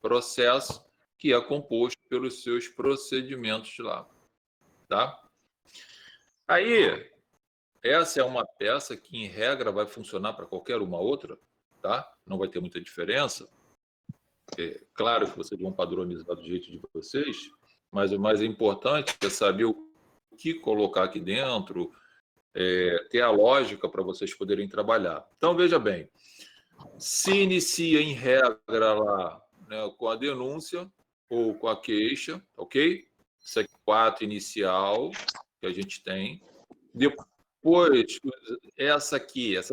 processo que é composto pelos seus procedimentos lá, tá? Aí, essa é uma peça que, em regra, vai funcionar para qualquer uma outra, tá? Não vai ter muita diferença. É claro que vocês vão padronizar do jeito de vocês, mas o mais importante é saber o que colocar aqui dentro, ter a lógica para vocês poderem trabalhar. Então, veja bem, se inicia, em regra, lá, né, com a denúncia ou com a queixa, ok? Isso aqui é o ato inicial que a gente tem. Depois, essa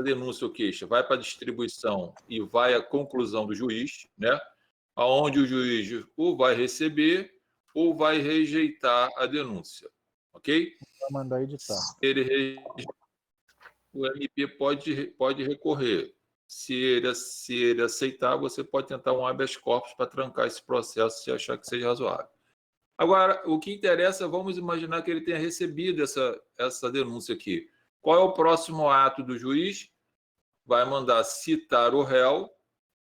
denúncia ou queixa vai para a distribuição e vai à conclusão do juiz, né? Onde o juiz ou vai receber ou vai rejeitar a denúncia, ok? Vai mandar editar. O MP pode recorrer. Se ele aceitar, você pode tentar um habeas corpus para trancar esse processo se achar que seja razoável. Agora, o que interessa, vamos imaginar que ele tenha recebido essa denúncia aqui. Qual é o próximo ato do juiz? Vai mandar citar o réu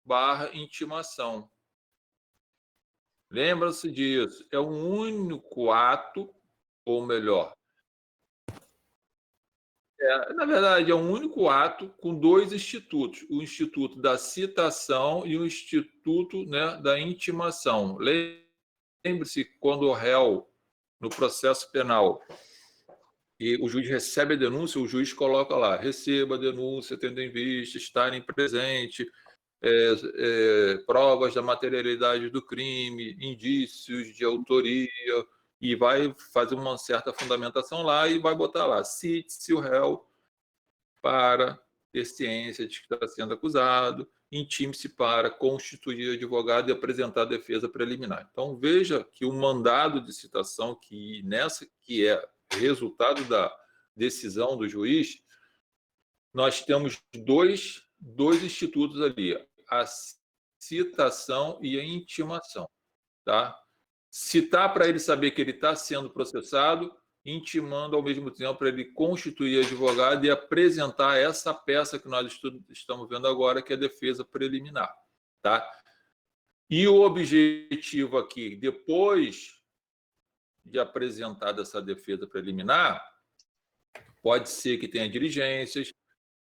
/ intimação. Lembra-se disso. É um único ato, ou melhor, na verdade, é um único ato com dois institutos. O instituto da citação e o instituto, né, da intimação. Lembre-se, quando o réu, no processo penal, e o juiz recebe a denúncia, o juiz coloca lá, receba a denúncia, tendo em vista estarem presente provas da materialidade do crime, indícios de autoria, e vai fazer uma certa fundamentação lá e vai botar lá, cite-se o réu para ter ciência de que está sendo acusado, intime-se para constituir advogado e apresentar a defesa preliminar. Então, veja que o mandado de citação, que é resultado da decisão do juiz, nós temos dois institutos ali, a citação e a intimação. Tá? Citar para ele saber que ele está sendo processado, intimando ao mesmo tempo para ele constituir advogado e apresentar essa peça que nós estamos vendo agora, que é a defesa preliminar. Tá? E o objetivo aqui, depois de apresentada essa defesa preliminar, pode ser que tenha diligências,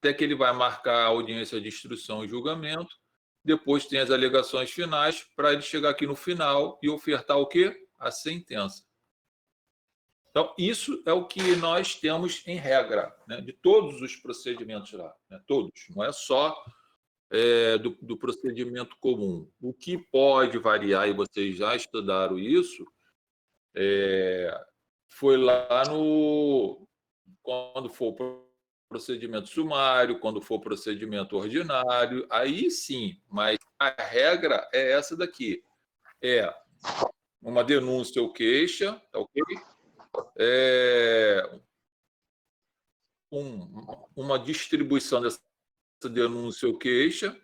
até que ele vai marcar a audiência de instrução e julgamento, depois tem as alegações finais, para ele chegar aqui no final e ofertar o quê? A sentença. Então, isso é o que nós temos em regra, né, de todos os procedimentos lá, né, todos, não é só do procedimento comum. O que pode variar, e vocês já estudaram isso, foi lá quando for procedimento sumário, quando for procedimento ordinário, aí sim, mas a regra é essa daqui, é uma denúncia ou queixa, tá ok? Uma distribuição dessa denúncia ou queixa,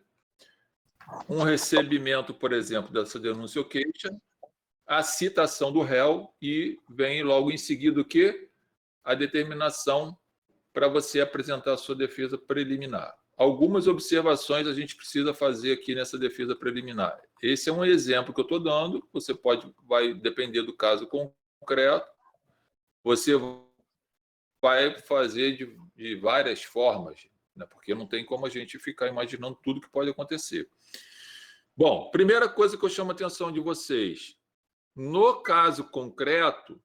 um recebimento, por exemplo, dessa denúncia ou queixa, a citação do réu e vem logo em seguida o quê? A determinação para você apresentar a sua defesa preliminar. Algumas observações a gente precisa fazer aqui nessa defesa preliminar. Esse é um exemplo que eu estou dando, vai depender do caso concreto, você vai fazer de várias formas, né? Porque não tem como a gente ficar imaginando tudo que pode acontecer. Bom, primeira coisa que eu chamo a atenção de vocês, no caso concreto,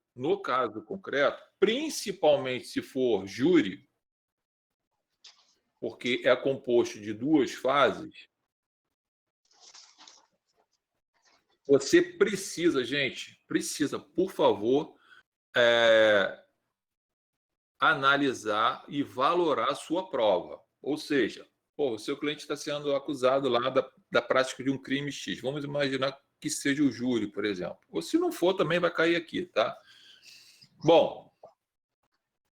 principalmente se for júri, porque é composto de duas fases, você precisa, por favor, analisar e valorar a sua prova. Ou seja, o seu cliente está sendo acusado lá da prática de um crime X. Vamos imaginar que seja o júri, por exemplo. Ou se não for, também vai cair aqui, tá? Bom,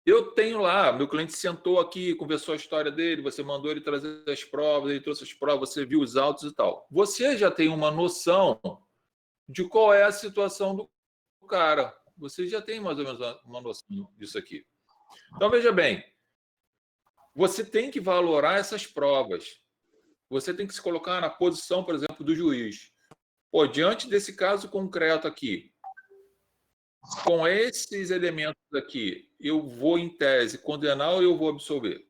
eu tenho lá, meu cliente sentou aqui, conversou a história dele, você mandou ele trazer as provas, ele trouxe as provas, você viu os autos e tal. Você já tem uma noção de qual é a situação do cara. Você já tem mais ou menos uma noção disso aqui. Então, veja bem, você tem que valorar essas provas. Você tem que se colocar na posição, por exemplo, do juiz. Pô, diante desse caso concreto aqui, com esses elementos aqui, eu vou, em tese, condenar ou eu vou absolver?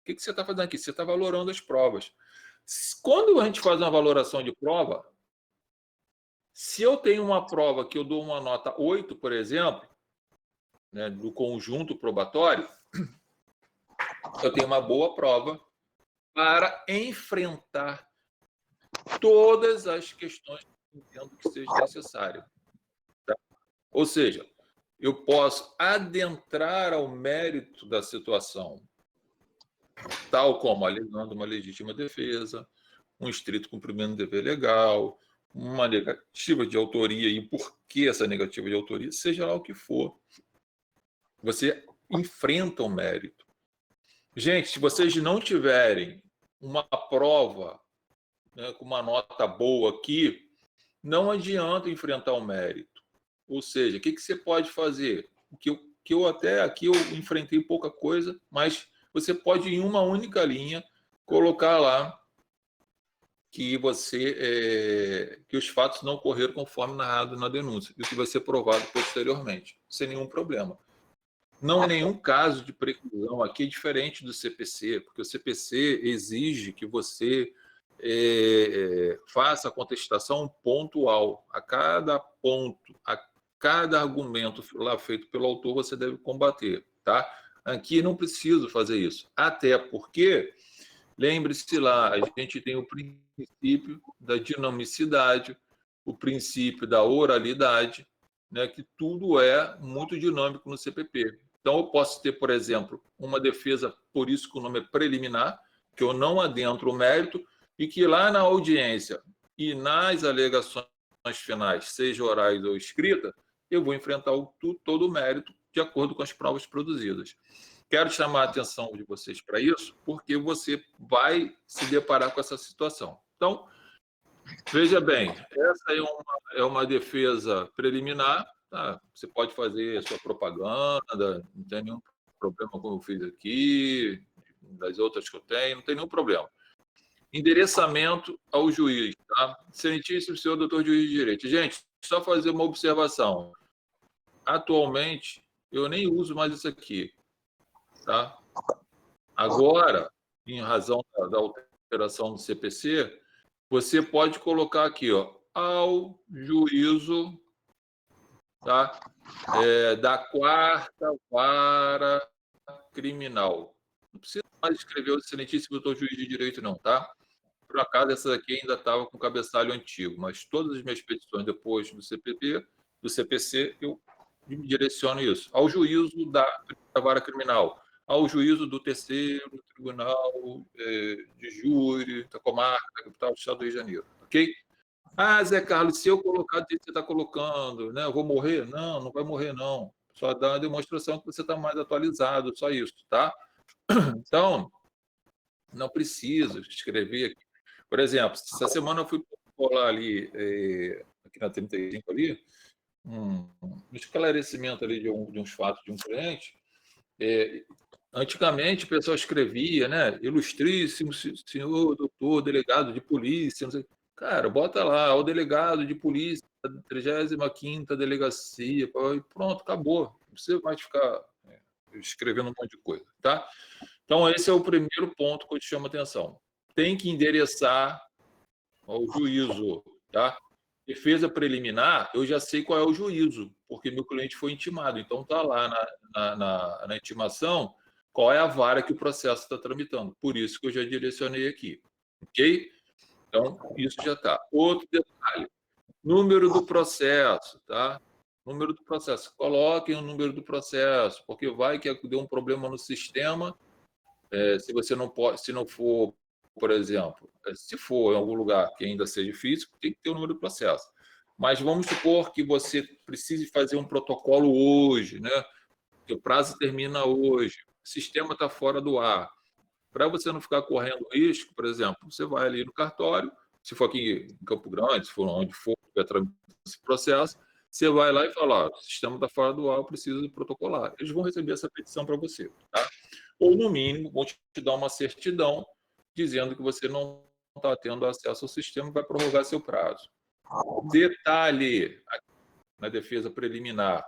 O que você está fazendo aqui? Você está valorando as provas. Quando a gente faz uma valoração de prova, se eu tenho uma prova que eu dou uma nota 8, por exemplo, né, do conjunto probatório, eu tenho uma boa prova para enfrentar todas as questões que eu entendo que seja necessário. Tá? Ou seja, eu posso adentrar ao mérito da situação, tal como alegando uma legítima defesa, um estrito cumprimento do dever legal, uma negativa de autoria e por que essa negativa de autoria, seja lá o que for. Você enfrenta o mérito. Gente, se vocês não tiverem uma prova, né, com uma nota boa aqui, não adianta enfrentar o mérito. Ou seja, o que você pode fazer? Que eu até aqui eu enfrentei pouca coisa, mas você pode, em uma única linha, colocar lá que que os fatos não ocorreram conforme narrado na denúncia, e que vai ser provado posteriormente, sem nenhum problema. Não há nenhum caso de preclusão aqui diferente do CPC, porque o CPC exige que você faça a contestação pontual. A cada ponto, a cada argumento lá feito pelo autor, você deve combater. Tá? Aqui não preciso fazer isso. Até porque, lembre-se lá, a gente tem o princípio da dinamicidade, o princípio da oralidade, né, que tudo é muito dinâmico no CPP. Então, eu posso ter, por exemplo, uma defesa, por isso que o nome é preliminar, que eu não adentro o mérito, e que lá na audiência e nas alegações finais, seja orais ou escrita, eu vou enfrentar todo o mérito de acordo com as provas produzidas. Quero chamar a atenção de vocês para isso, porque você vai se deparar com essa situação. Então, veja bem, essa é uma defesa preliminar. Tá? Você pode fazer a sua propaganda, não tem nenhum problema como eu fiz aqui, das outras que eu tenho, não tem nenhum problema. Endereçamento ao juiz. Tá? Excelentíssimo senhor doutor juiz de direito. Gente, só fazer uma observação. Atualmente, eu nem uso mais isso aqui. Tá? Agora, em razão da alteração do CPC, você pode colocar aqui, ó, ao juízo, tá? Da quarta vara criminal. Não precisa mais escrever o excelentíssimo doutor juiz de direito, não, tá? Por acaso, essa daqui ainda estava com cabeçalho antigo, mas todas as minhas petições depois do CPP, do CPC, eu me direciono isso. Ao juízo da vara criminal, ao juízo do terceiro tribunal de júri da comarca da capital do estado do Rio de Janeiro, ok? Ah, Zé Carlos, se eu colocar do jeito que você está colocando, né, eu vou morrer? Não, não vai morrer, não. Só dá uma demonstração que você está mais atualizado, só isso, tá? Então, não preciso escrever aqui. Por exemplo, essa semana eu fui colar ali, aqui na 35 ali, um esclarecimento ali de uns fatos de um cliente. Antigamente, o pessoal escrevia, né? Ilustríssimo senhor doutor delegado de polícia, não sei. Cara, bota lá, o delegado de polícia da 35ª delegacia, e pronto, acabou. Não precisa mais ficar escrevendo um monte de coisa, tá? Então, esse é o primeiro ponto que eu te chamo a atenção. Tem que endereçar ao juízo, tá? Defesa preliminar, eu já sei qual é o juízo, porque meu cliente foi intimado. Então, está lá na intimação qual é a vara que o processo está tramitando. Por isso que eu já direcionei aqui. Ok? Então, isso já está. Outro detalhe, número do processo, tá? Número do processo. Coloquem o número do processo, porque vai que deu um problema no sistema. Se você não pode, se não for, por exemplo, se for em algum lugar que ainda seja físico, tem que ter o número do processo. Mas vamos supor que você precise fazer um protocolo hoje, né? Que o prazo termina hoje, o sistema está fora do ar. Para você não ficar correndo risco, por exemplo, você vai ali no cartório, se for aqui em Campo Grande, se for onde for, esse processo, você vai lá e fala, o sistema está fora do ar, eu preciso protocolar. Eles vão receber essa petição para você, tá? Ou, no mínimo, vão te dar uma certidão dizendo que você não está tendo acesso ao sistema e vai prorrogar seu prazo. Detalhe, na defesa preliminar,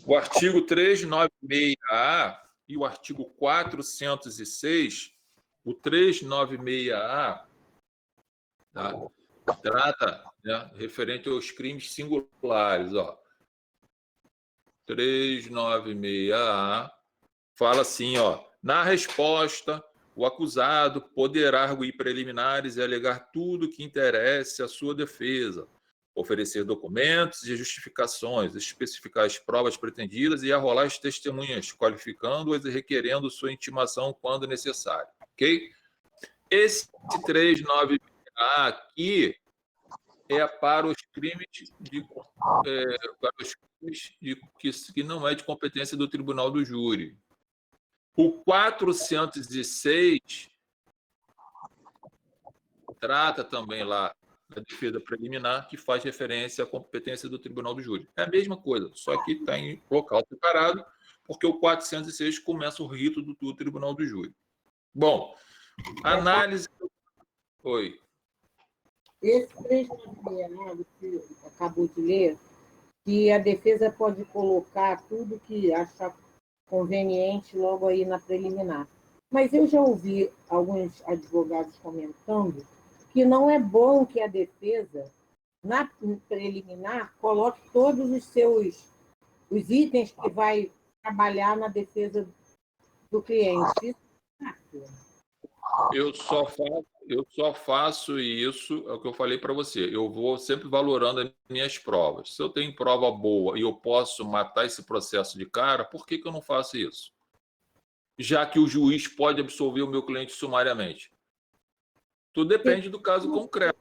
o artigo 396-A e o artigo 406, o 396-A, tá, trata, né, referente aos crimes singulares. 396-A fala assim, na resposta, o acusado poderá arguir preliminares e alegar tudo que interesse à sua defesa, oferecer documentos e justificações, especificar as provas pretendidas e arrolar as testemunhas, qualificando-as e requerendo sua intimação quando necessário. Ok? Esse 396-A aqui é para os crimes que não é de competência do tribunal do júri. O 406 trata também lá da defesa preliminar, que faz referência à competência do tribunal do júri. É a mesma coisa, só que está em local separado, porque o 406 começa o rito do tribunal do júri. Bom, análise... Oi. Esse 396, que acabou de ler, que a defesa pode colocar tudo que achar conveniente logo aí na preliminar. Mas eu já ouvi alguns advogados comentando que não é bom que a defesa, na preliminar, coloque todos os itens que vai trabalhar na defesa do cliente. Eu só faço isso, é o que eu falei para você. Eu vou sempre valorando as minhas provas. Se eu tenho prova boa e eu posso matar esse processo de cara, por que eu não faço isso? Já que o juiz pode absolver o meu cliente sumariamente. Tudo depende do caso concreto.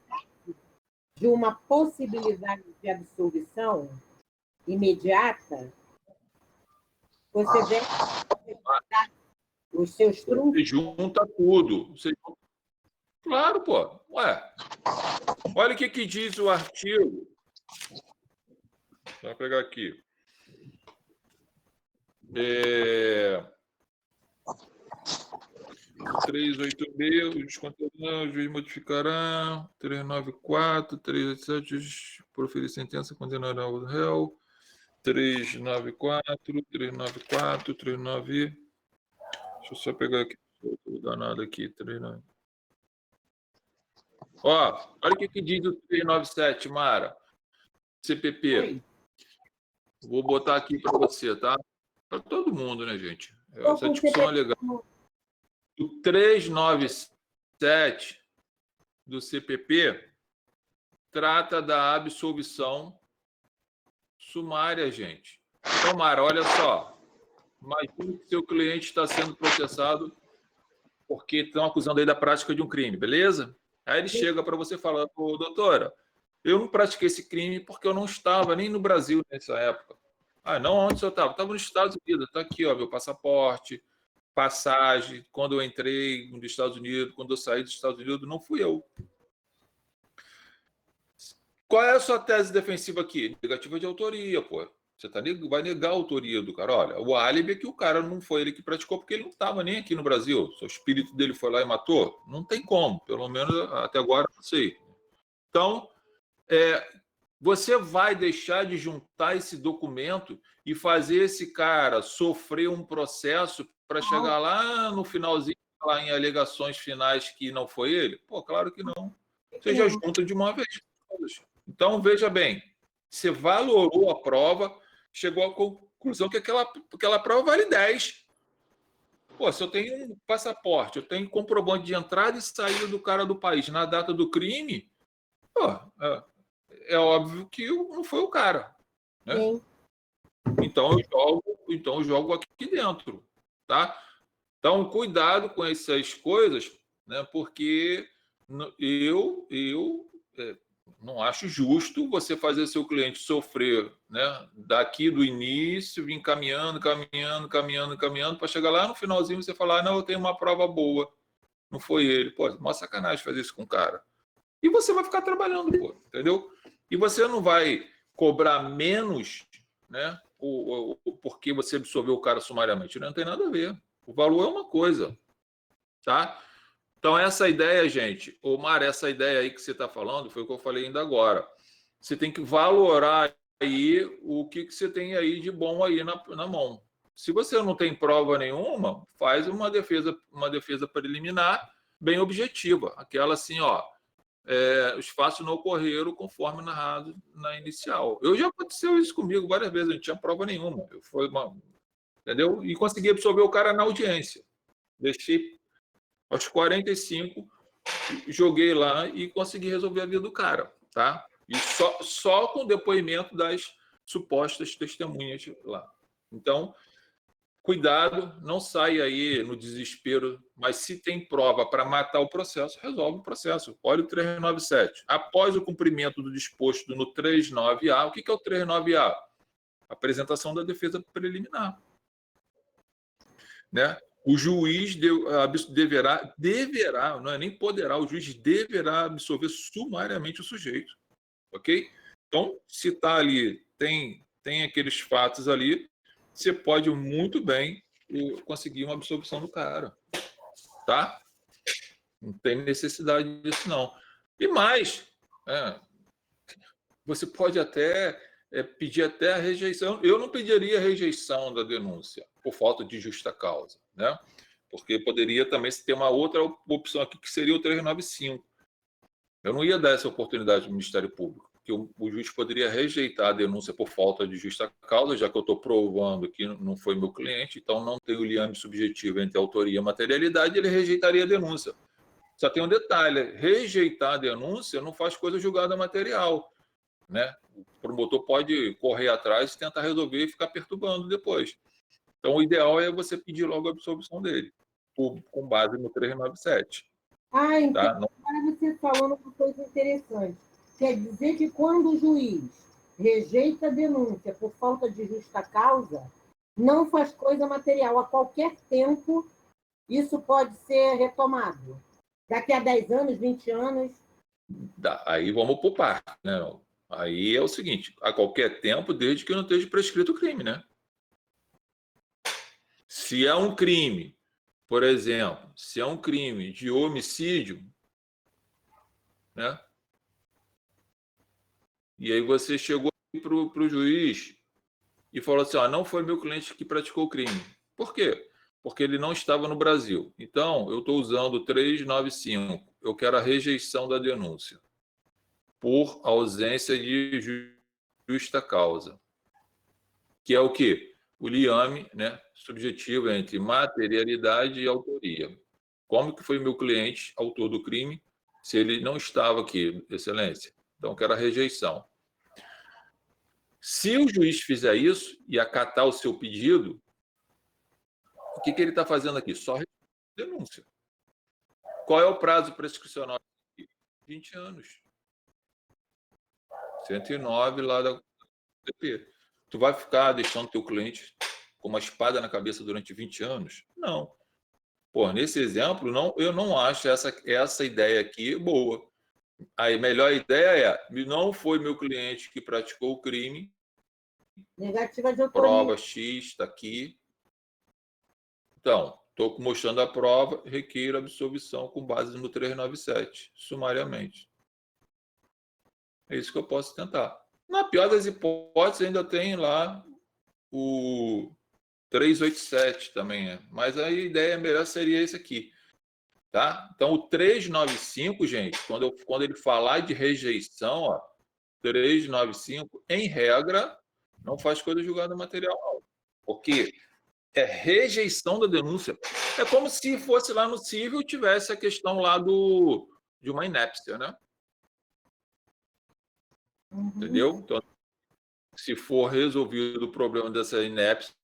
De uma possibilidade de absolvição imediata, você deve os seus trunfos. Você junta tudo. Claro, pô. Ué. Olha o que diz o artigo. Vou pegar aqui. 386, o descontornado, o juiz modificará. 394, 387, o juiz proferir sentença, condenará o réu. 394, 394, 39. Deixa eu só pegar aqui. Estou danado aqui. 39. Olha o que diz o 397, Mara. CPP. Oi. Vou botar aqui para você, tá? Para todo mundo, né, gente? Essa discussão é legal. O 397 do CPP trata da absolvição sumária, gente. Então, Mara, olha só. Imagina que seu cliente está sendo processado porque estão acusando ele da prática de um crime, beleza? Aí ele chega para você falando, doutora, eu não pratiquei esse crime porque eu não estava nem no Brasil nessa época. Não, onde você estava? Estava nos Estados Unidos. Está aqui, meu passaporte, passagem, quando eu entrei nos Estados Unidos, quando eu saí dos Estados Unidos, não fui eu. Qual é a sua tese defensiva aqui? Negativa de autoria, pô. Você vai negar a autoria do cara. Olha, o álibi é que o cara não foi ele que praticou porque ele não estava nem aqui no Brasil. O espírito dele foi lá e matou? Não tem como. Pelo menos até agora não sei. Então, você vai deixar de juntar esse documento e fazer esse cara sofrer um processo para chegar lá no finalzinho, lá em alegações finais que não foi ele? Pô, claro que não. Você já junta de uma vez. Então, veja bem, você valorou a prova, chegou à conclusão que aquela prova vale 10. Pô, se eu tenho um passaporte, eu tenho comprovante de entrada e saída do cara do país na data do crime, pô, é óbvio que não foi o cara, né? Sim. Então eu jogo aqui dentro, tá? Então, cuidado com essas coisas, né? Porque eu não acho justo você fazer seu cliente sofrer, né? Daqui do início, vir caminhando, para chegar lá no finalzinho você falar, não, eu tenho uma prova boa, não foi ele. Pô, uma sacanagem fazer isso com o cara. E você vai ficar trabalhando, pô, entendeu? E você não vai cobrar menos, né? Porque você absolveu o cara sumariamente. Não tem nada a ver. O valor é uma coisa, tá? Então, essa ideia, gente, Omar, essa ideia aí que você está falando, foi o que eu falei ainda agora. Você tem que valorar aí o que você tem aí de bom aí na mão. Se você não tem prova nenhuma, faz uma defesa preliminar bem objetiva. Aquela assim, ó, os fatos não ocorreram conforme narrado na inicial. Já aconteceu isso comigo várias vezes, não tinha prova nenhuma. Entendeu? E consegui absorver o cara na audiência. Deixei aos 45, joguei lá e consegui resolver a vida do cara, tá? E só com o depoimento das supostas testemunhas lá. Então, cuidado, não saia aí no desespero, mas se tem prova para matar o processo, resolve o processo. Olha o 397. Após o cumprimento do disposto no 39A, o que é o 39A? Apresentação da defesa preliminar. Né? O juiz deverá, não é nem poderá, o juiz deverá absolver sumariamente o sujeito. Ok? Então, se está ali, tem aqueles fatos ali, você pode muito bem conseguir uma absolvição do cara. Tá? Não tem necessidade disso, não. E mais, você pode até pedir até a rejeição. Eu não pediria a rejeição da denúncia por falta de justa causa, né? Porque poderia também ter uma outra opção aqui, que seria o 395. Eu não ia dar essa oportunidade ao Ministério Público, que o juiz poderia rejeitar a denúncia por falta de justa causa, já que eu estou provando que não foi meu cliente, então não tem o liame subjetivo entre autoria e materialidade, ele rejeitaria a denúncia. Só tem um detalhe: rejeitar a denúncia não faz coisa julgada material, né? O promotor pode correr atrás e tentar resolver e ficar perturbando depois. Então, o ideal é você pedir logo a absolvição dele, com base no 397. Então, tá? agora você falou uma coisa interessante. Quer dizer que quando o juiz rejeita a denúncia por falta de justa causa, não faz coisa material. A qualquer tempo, isso pode ser retomado. Daqui a 10 anos, 20 anos. Aí vamos por parte, né? Aí é o seguinte: a qualquer tempo, desde que não esteja prescrito o crime, né? Se é um crime, por exemplo, se é um crime de homicídio, né? E aí você chegou para o juiz e falou assim: não foi meu cliente que praticou o crime. Por quê? Porque ele não estava no Brasil. Então, eu estou usando o 395. Eu quero a rejeição da denúncia por ausência de justa causa. Que é o quê? O liame, né, subjetivo entre materialidade e autoria. Como que foi meu cliente autor do crime se ele não estava aqui, Excelência? Então, eu quero a rejeição. Se o juiz fizer isso e acatar o seu pedido, o que ele está fazendo aqui? Só denúncia. Qual é o prazo prescricional? 20 anos. 109 lá da DP. Tu vai ficar deixando teu cliente com uma espada na cabeça durante 20 anos? Não. Pô, nesse exemplo, eu não acho essa ideia aqui boa. A melhor ideia é: não foi meu cliente que praticou o crime. Negativa de autoria. Prova X está aqui. Então, estou mostrando a prova, requeiro absolvição com base no 397, sumariamente. É isso que eu posso tentar. Na pior das hipóteses, ainda tem lá o 387 também, mas a ideia melhor seria esse aqui. Tá? Então, o 395, gente, quando ele falar de rejeição, ó, 395, em regra, não faz coisa julgada material, não. Porque é rejeição da denúncia. É como se fosse lá no civil tivesse a questão lá de uma inépcia, né? Entendeu? Então, se for resolvido o problema dessa inépcia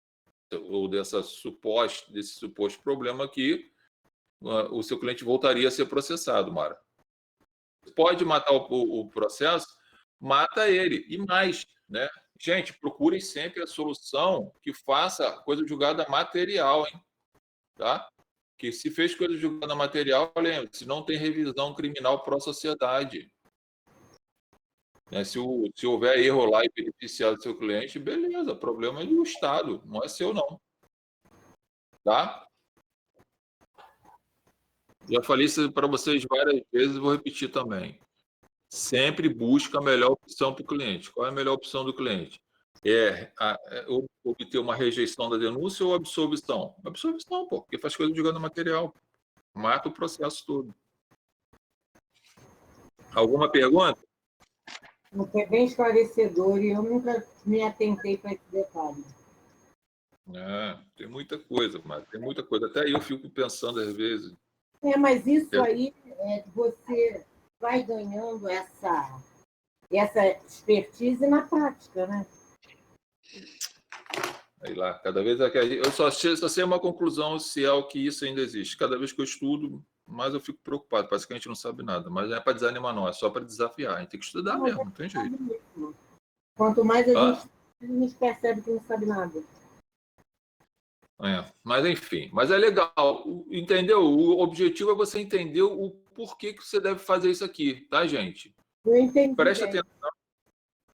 ou desse suposto problema aqui, o seu cliente voltaria a ser processado, Mara. Pode matar o processo, mata ele. E mais, né? Gente, procurem sempre a solução que faça coisa julgada material, hein? Tá? Que se fez coisa julgada material, lembre-se, não tem revisão criminal pró-sociedade. Né? Se houver erro lá e beneficiar do seu cliente, beleza, problema é do Estado, não é seu, não. Tá? Já falei isso para vocês várias vezes, vou repetir também. Sempre busca a melhor opção para o cliente. Qual é a melhor opção do cliente? Obter uma rejeição da denúncia ou absolvição? Absolvição, pô, porque faz coisa jogando material. Mata o processo todo. Alguma pergunta? Foi bem esclarecedor e eu nunca me atentei para esse detalhe. Tem muita coisa, mas tem muita coisa. Até eu fico pensando às vezes. Mas isso aí, você vai ganhando essa expertise na prática, né? Aí lá, cada vez eu só sei uma conclusão se é o que isso ainda existe. Cada vez que eu estudo, mais eu fico preocupado. Parece que a gente não sabe nada. Mas não é para desanimar, não. É só para desafiar. A gente tem que estudar mesmo, não tem jeito. Quanto mais a gente percebe que não sabe nada. Mas enfim, mas é legal, entendeu? O objetivo é você entender o porquê que você deve fazer isso aqui, tá, gente? Eu entendi.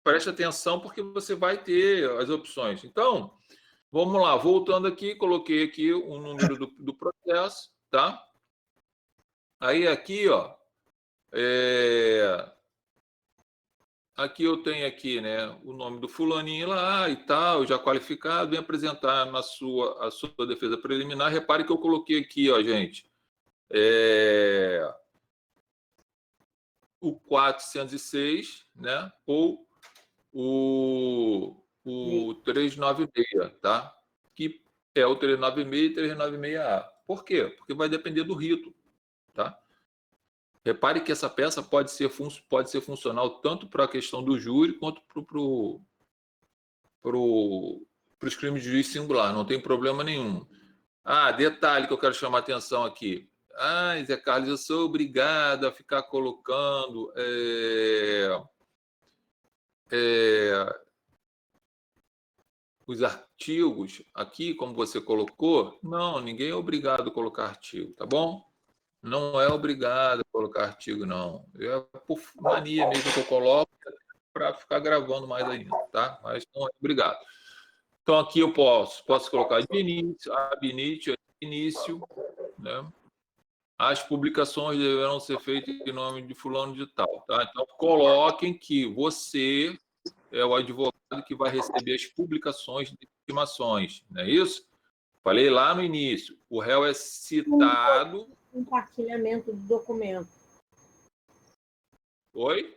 Preste atenção porque você vai ter as opções. Então, vamos lá, voltando aqui, coloquei aqui o número do processo, tá? Aí aqui, ó, aqui eu tenho aqui, né, o nome do fulaninho lá e tal, já qualificado, vem apresentar a sua defesa preliminar. Repare que eu coloquei aqui, ó, gente, o 406, né, ou o 396, tá? Que é o 396 e 396A. Por quê? Porque vai depender do rito, tá? Repare que essa peça pode ser funcional tanto para a questão do júri quanto para os crimes de juiz singular, não tem problema nenhum. Detalhe que eu quero chamar a atenção aqui. Zé Carlos, eu sou obrigado a ficar colocando os artigos aqui, como você colocou. Não, ninguém é obrigado a colocar artigo, tá bom? Não é obrigado a colocar artigo, não. É por mania mesmo que eu coloco para ficar gravando mais ainda, tá? Mas não é obrigado. Então, aqui eu posso colocar de início, ab início, né? As publicações deverão ser feitas em nome de fulano de tal, tá? Então, coloquem que você é o advogado que vai receber as publicações de intimações, não é isso? Falei lá no início, o réu é citado... Compartilhamento do documento. Oi?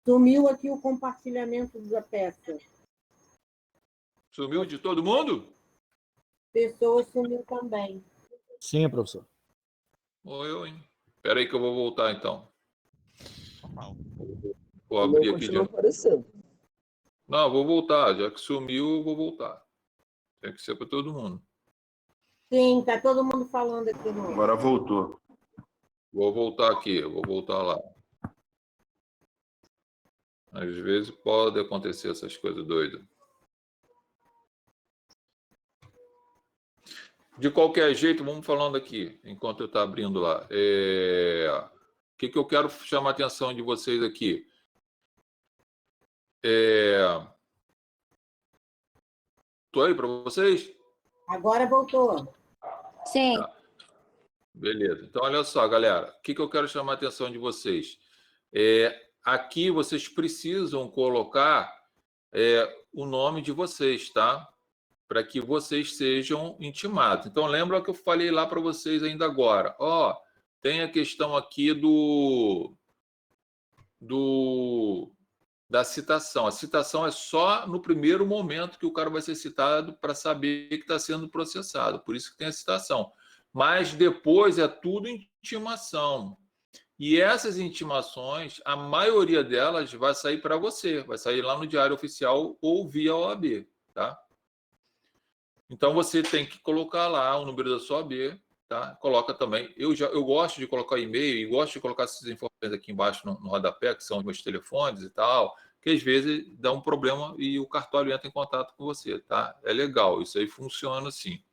Sumiu aqui o compartilhamento da peça. Sumiu de todo mundo? Pessoa sumiu também. Sim, professor. Oi. Espera aí que eu vou voltar, então. Normal. Vou abrir aqui de novo. Aparecendo. Não, vou voltar. Já que sumiu, eu vou voltar. Tem que ser para todo mundo. Sim, tá todo mundo falando aqui. Agora voltou. Vou voltar aqui. Vou voltar lá. Às vezes pode acontecer essas coisas doidas. De qualquer jeito, vamos falando aqui, enquanto eu estou abrindo lá. O que eu quero chamar a atenção de vocês aqui? Estou aí para vocês? Agora voltou. Sim. Tá. Beleza. Então, olha só, galera. O que eu quero chamar a atenção de vocês? Aqui vocês precisam colocar o nome de vocês, tá? Para que vocês sejam intimados. Então, lembra que eu falei lá para vocês ainda agora. Tem a questão aqui da citação. A citação é só no primeiro momento que o cara vai ser citado para saber que está sendo processado. Por isso que tem a citação. Mas depois é tudo intimação. E essas intimações, a maioria delas vai sair para você. Vai sair lá no Diário Oficial ou via OAB, tá? Então, você tem que colocar lá o número da sua OAB, tá? Coloca também. Eu gosto de colocar e-mail e gosto de colocar essas informações aqui embaixo no rodapé, que são os meus telefones e tal, que às vezes dá um problema e o cartório entra em contato com você, tá? É legal, isso aí funciona sim.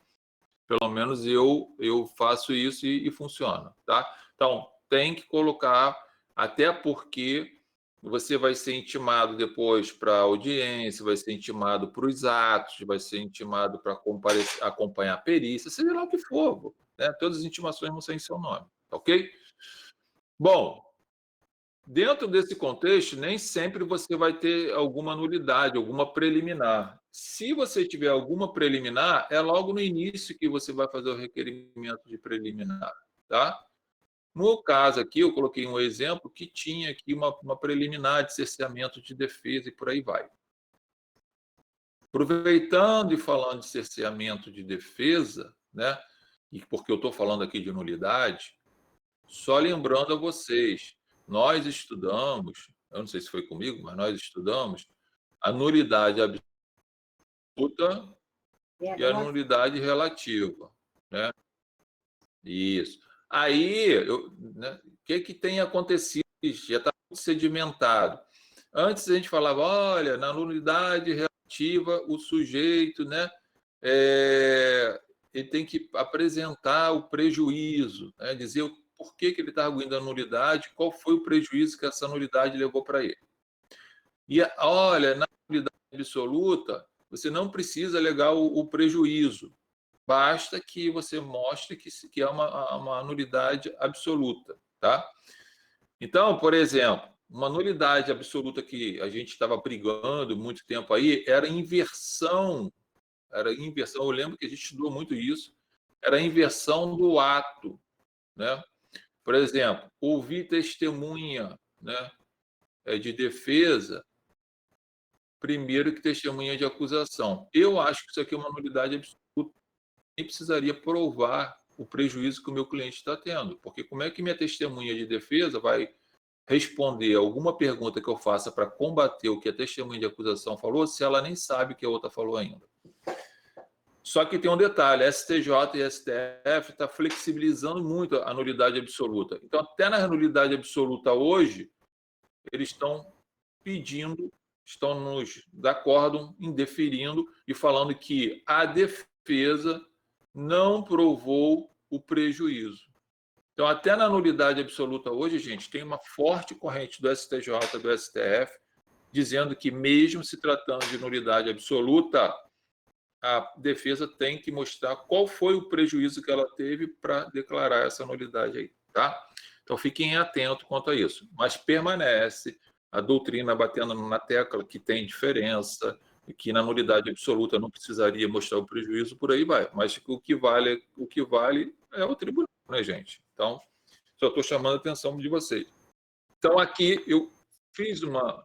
Pelo menos eu faço isso e funciona, tá? Então, tem que colocar, até porque você vai ser intimado depois para audiência, vai ser intimado para os atos, vai ser intimado para acompanhar a perícia, seja lá o que for, né? Todas as intimações vão ser em seu nome, ok? Bom, dentro desse contexto, nem sempre você vai ter alguma nulidade, alguma preliminar. Se você tiver alguma preliminar, é logo no início que você vai fazer o requerimento de preliminar, tá? No caso aqui, eu coloquei um exemplo que tinha aqui uma preliminar de cerceamento de defesa e por aí vai. Aproveitando e falando de cerceamento de defesa, né? E porque eu estou falando aqui de nulidade, só lembrando a vocês, nós estudamos, eu não sei se foi comigo, mas nós estudamos a nulidade absoluta e a nulidade relativa, né? Isso. Aí, né, o que tem acontecido? Já está sedimentado. Antes a gente falava, olha, na nulidade relativa, o sujeito, né, ele tem que apresentar o prejuízo, né, dizer por que ele está arguindo a nulidade, qual foi o prejuízo que essa nulidade levou para ele. E, olha, na nulidade absoluta, você não precisa alegar o prejuízo, basta que você mostre que é uma nulidade absoluta, tá? Então, por exemplo, uma nulidade absoluta que a gente estava brigando muito tempo aí era inversão. Era inversão, eu lembro que a gente estudou muito isso. Era a inversão do ato, né? Por exemplo, ouvir testemunha, né, de defesa primeiro que testemunha de acusação. Eu acho que isso aqui é uma nulidade absoluta. Nem precisaria provar o prejuízo que o meu cliente está tendo, porque como é que minha testemunha de defesa vai responder alguma pergunta que eu faça para combater o que a testemunha de acusação falou, se ela nem sabe o que a outra falou ainda? Só que tem um detalhe, STJ e STF está flexibilizando muito a nulidade absoluta. Então, até na nulidade absoluta hoje, eles estão pedindo, estão nos acórdão, indeferindo e falando que a defesa não provou o prejuízo. Então, até na nulidade absoluta hoje, gente, tem uma forte corrente do STJ, do STF, dizendo que, mesmo se tratando de nulidade absoluta, a defesa tem que mostrar qual foi o prejuízo que ela teve para declarar essa nulidade aí, tá? Então, fiquem atentos quanto a isso. Mas permanece a doutrina batendo na tecla que tem diferença, e que na nulidade absoluta não precisaria mostrar o prejuízo, por aí vai. Mas o que vale é o tribunal, né, gente? Então, só estou chamando a atenção de vocês. Então, aqui eu fiz uma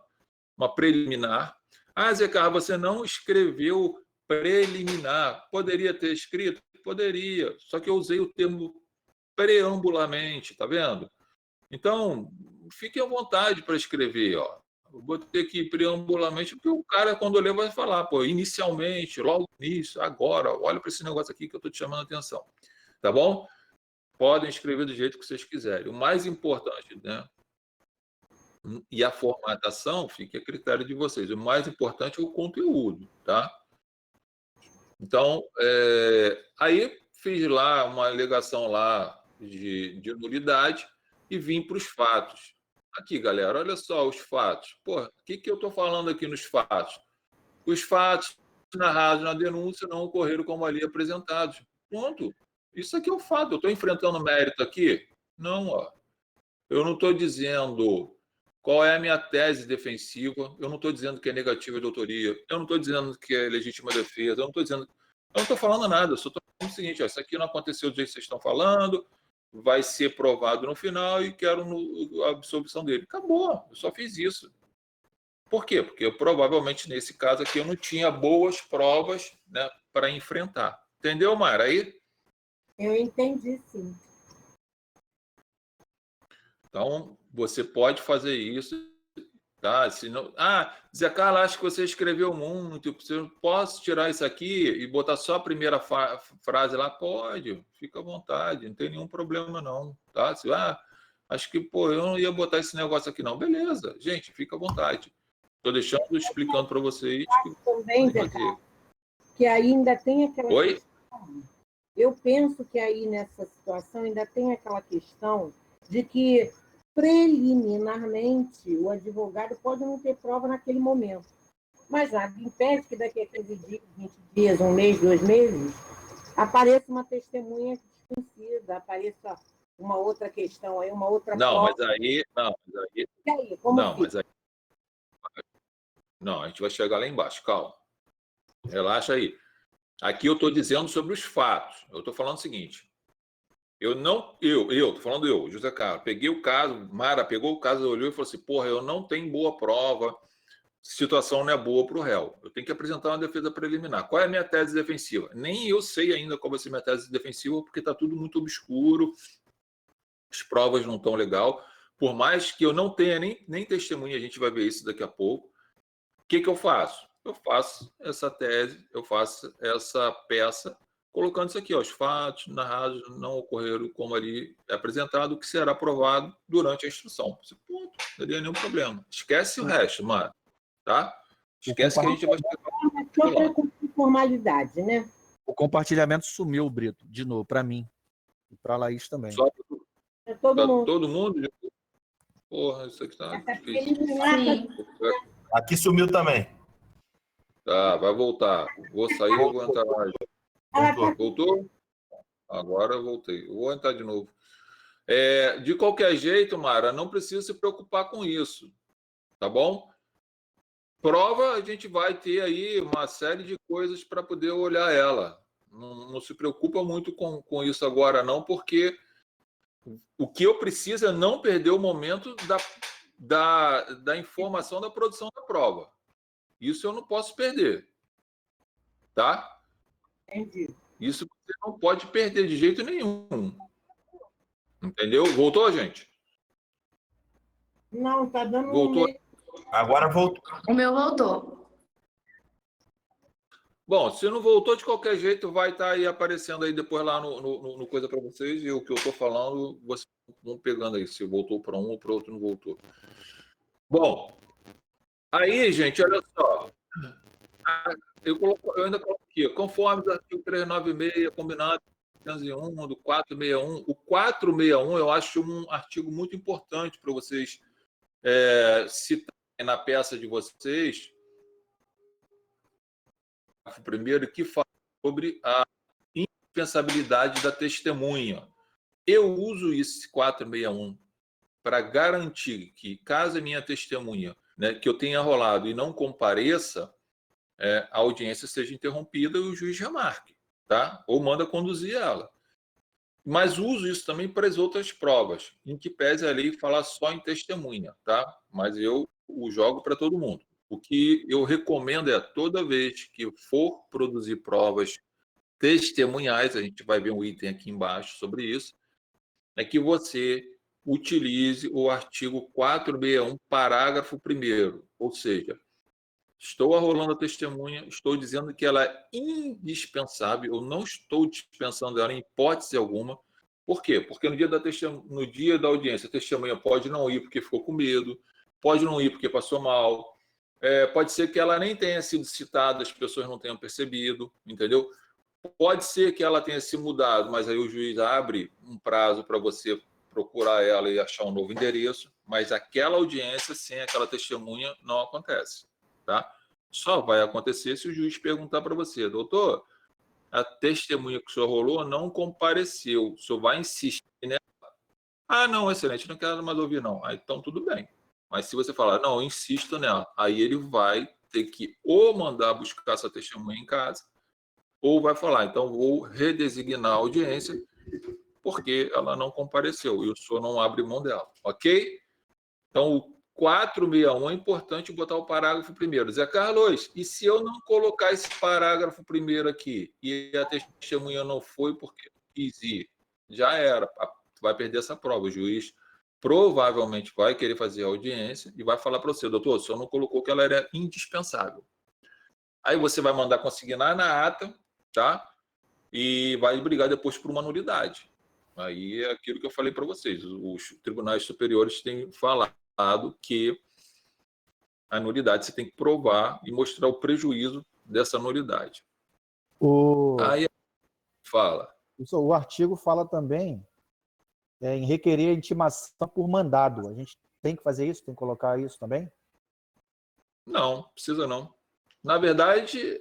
preliminar. Ah, Zé Carlos, você não escreveu preliminar. Poderia ter escrito? Poderia, só que eu usei o termo preambulamente, tá vendo? Então, fique à vontade para escrever, ó. Eu botei aqui preambulamente, porque o cara, quando ler, vai falar, pô, inicialmente, logo no início, agora, olha para esse negócio aqui que eu estou te chamando a atenção. Tá bom? Podem escrever do jeito que vocês quiserem. O mais importante, né? E a formatação fica a critério de vocês. O mais importante é o conteúdo, tá? Então, aí fiz lá uma alegação lá de nulidade e vim para os fatos. Aqui, galera, olha só os fatos. Pô, o que eu estou falando aqui nos fatos? Os fatos narrados na denúncia não ocorreram como ali apresentados. Pronto. Isso aqui é o fato. Eu estou enfrentando mérito aqui? Não, ó. Eu não estou dizendo qual é a minha tese defensiva, eu não estou dizendo que é negativa de autoria, eu não estou dizendo que é legítima defesa, eu não estou falando nada, eu só estou falando o seguinte, ó, isso aqui não aconteceu do jeito que vocês estão falando, vai ser provado no final e quero a absolvição dele. Acabou, eu só fiz isso. Por quê? Porque eu, provavelmente, nesse caso aqui, eu não tinha boas provas, né, para enfrentar. Entendeu, Mara? Aí? Eu entendi, sim. Então, você pode fazer isso, tá? Se não... Zé Carlos, acho que você escreveu muito, posso tirar isso aqui e botar só a primeira frase lá? Pode, fica à vontade, não tem nenhum problema não, tá? Se, acho que, pô, eu não ia botar esse negócio aqui não. Beleza, gente, fica à vontade. Estou deixando, explicando para vocês. Também, Zé Carlos, que ainda tem aquela Oi? questão. Eu penso que aí nessa situação ainda tem aquela questão de que preliminarmente o advogado pode não ter prova naquele momento, mas nada impede que daqui a 15 dias, 20 dias, um mês, 2 meses, apareça uma testemunha desconhecida, apareça uma outra questão aí, uma outra Não, prova. mas aí. E aí, como Não, fica? mas aí. Não, a gente vai chegar lá embaixo, calma. Relaxa aí. Aqui eu estou dizendo sobre os fatos. Eu estou falando o seguinte. Tô falando José Carlos, peguei o caso, Mara pegou o caso, olhou e falou assim: porra, eu não tenho boa prova, situação não é boa para o réu. Eu tenho que apresentar uma defesa preliminar. Qual é a minha tese defensiva? Nem eu sei ainda qual vai ser minha tese defensiva, porque está tudo muito obscuro, as provas não estão legal. Por mais que eu não tenha nem testemunha, a gente vai ver isso daqui a pouco. O que eu faço? Eu faço essa tese, eu faço essa peça, colocando isso aqui, ó, os fatos narrados não ocorreram como ali é apresentado, que será provado durante a instrução. Ponto, não teria nenhum problema. Esquece o resto, mano. Tá? Esquece que a gente vai... Só para cumprir formalidade, né? O compartilhamento sumiu, Brito, de novo, para mim. E para a Laís também. Só É todo mundo. todo mundo? Porra, isso aqui tá difícil. Sim. Aqui sumiu também. Tá, vai voltar. Vou sair, eu vou entrar mais. Voltou? Agora eu voltei. Eu vou entrar de novo. De qualquer jeito, Mara, não precisa se preocupar com isso. Tá bom? Prova, a gente vai ter aí uma série de coisas para poder olhar ela. Não se preocupa muito com isso agora, não, porque o que eu preciso é não perder o momento da informação da produção da prova. Isso eu não posso perder. Tá? Entendi. Isso você não pode perder de jeito nenhum. Entendeu? Voltou, gente? Não, tá dando Voltou. Agora voltou. O meu voltou. Bom, se não voltou, de qualquer jeito, vai estar aí aparecendo aí depois lá no coisa para vocês, e o que eu estou falando, vocês vão pegando aí, se voltou para um ou para outro não voltou. Bom, aí, gente, olha só. Eu ainda coloco aqui, conforme o artigo 396, combinado 301, do 461. O 461 eu acho um artigo muito importante para vocês citarem na peça de vocês. O primeiro, que fala sobre a indispensabilidade da testemunha. Eu uso esse 461 para garantir que, caso a minha testemunha, né, que eu tenha rolado e não compareça, a audiência seja interrompida e o juiz remarque, tá? Ou manda conduzir ela. Mas uso isso também para as outras provas, em que pese a lei falar só em testemunha, tá? Mas eu o jogo para todo mundo. O que eu recomendo é, toda vez que for produzir provas testemunhais, a gente vai ver um item aqui embaixo sobre isso, é que você utilize o artigo 461, parágrafo 1º, ou seja, estou arrolando a testemunha, estou dizendo que ela é indispensável, eu não estou dispensando ela em hipótese alguma. Por quê? Porque no dia da audiência, a testemunha pode não ir porque ficou com medo, pode não ir porque passou mal, pode ser que ela nem tenha sido citada, as pessoas não tenham percebido, entendeu? Pode ser que ela tenha se mudado, mas aí o juiz abre um prazo para você procurar ela e achar um novo endereço, mas aquela audiência sem aquela testemunha não acontece, tá? Só vai acontecer se o juiz perguntar para você: doutor, a testemunha que o senhor rolou não compareceu, o senhor vai insistir nela? Ah, não, excelente, não quero mais ouvir, não. Ah, então tudo bem. Mas se você falar, não, eu insisto nela, aí ele vai ter que ou mandar buscar essa testemunha em casa, ou vai falar, então vou redesignar a audiência, porque ela não compareceu e o senhor não abre mão dela, ok? Então, o 461 é importante botar o parágrafo 1º. Zé Carlos, e se eu não colocar esse parágrafo 1º aqui e a testemunha não foi porque não quis ir? Já era, vai perder essa prova. O juiz provavelmente vai querer fazer a audiência e vai falar para você: doutor, o senhor não colocou que ela era indispensável. Aí você vai mandar consignar na ata, tá? E vai brigar depois por uma nulidade. Aí é aquilo que eu falei para vocês. Os tribunais superiores têm falado que a nulidade você tem que provar e mostrar o prejuízo dessa nulidade. Aí fala. O artigo fala também em requerer intimação por mandado. A gente tem que fazer isso? Tem que colocar isso também? Não, precisa não. Na verdade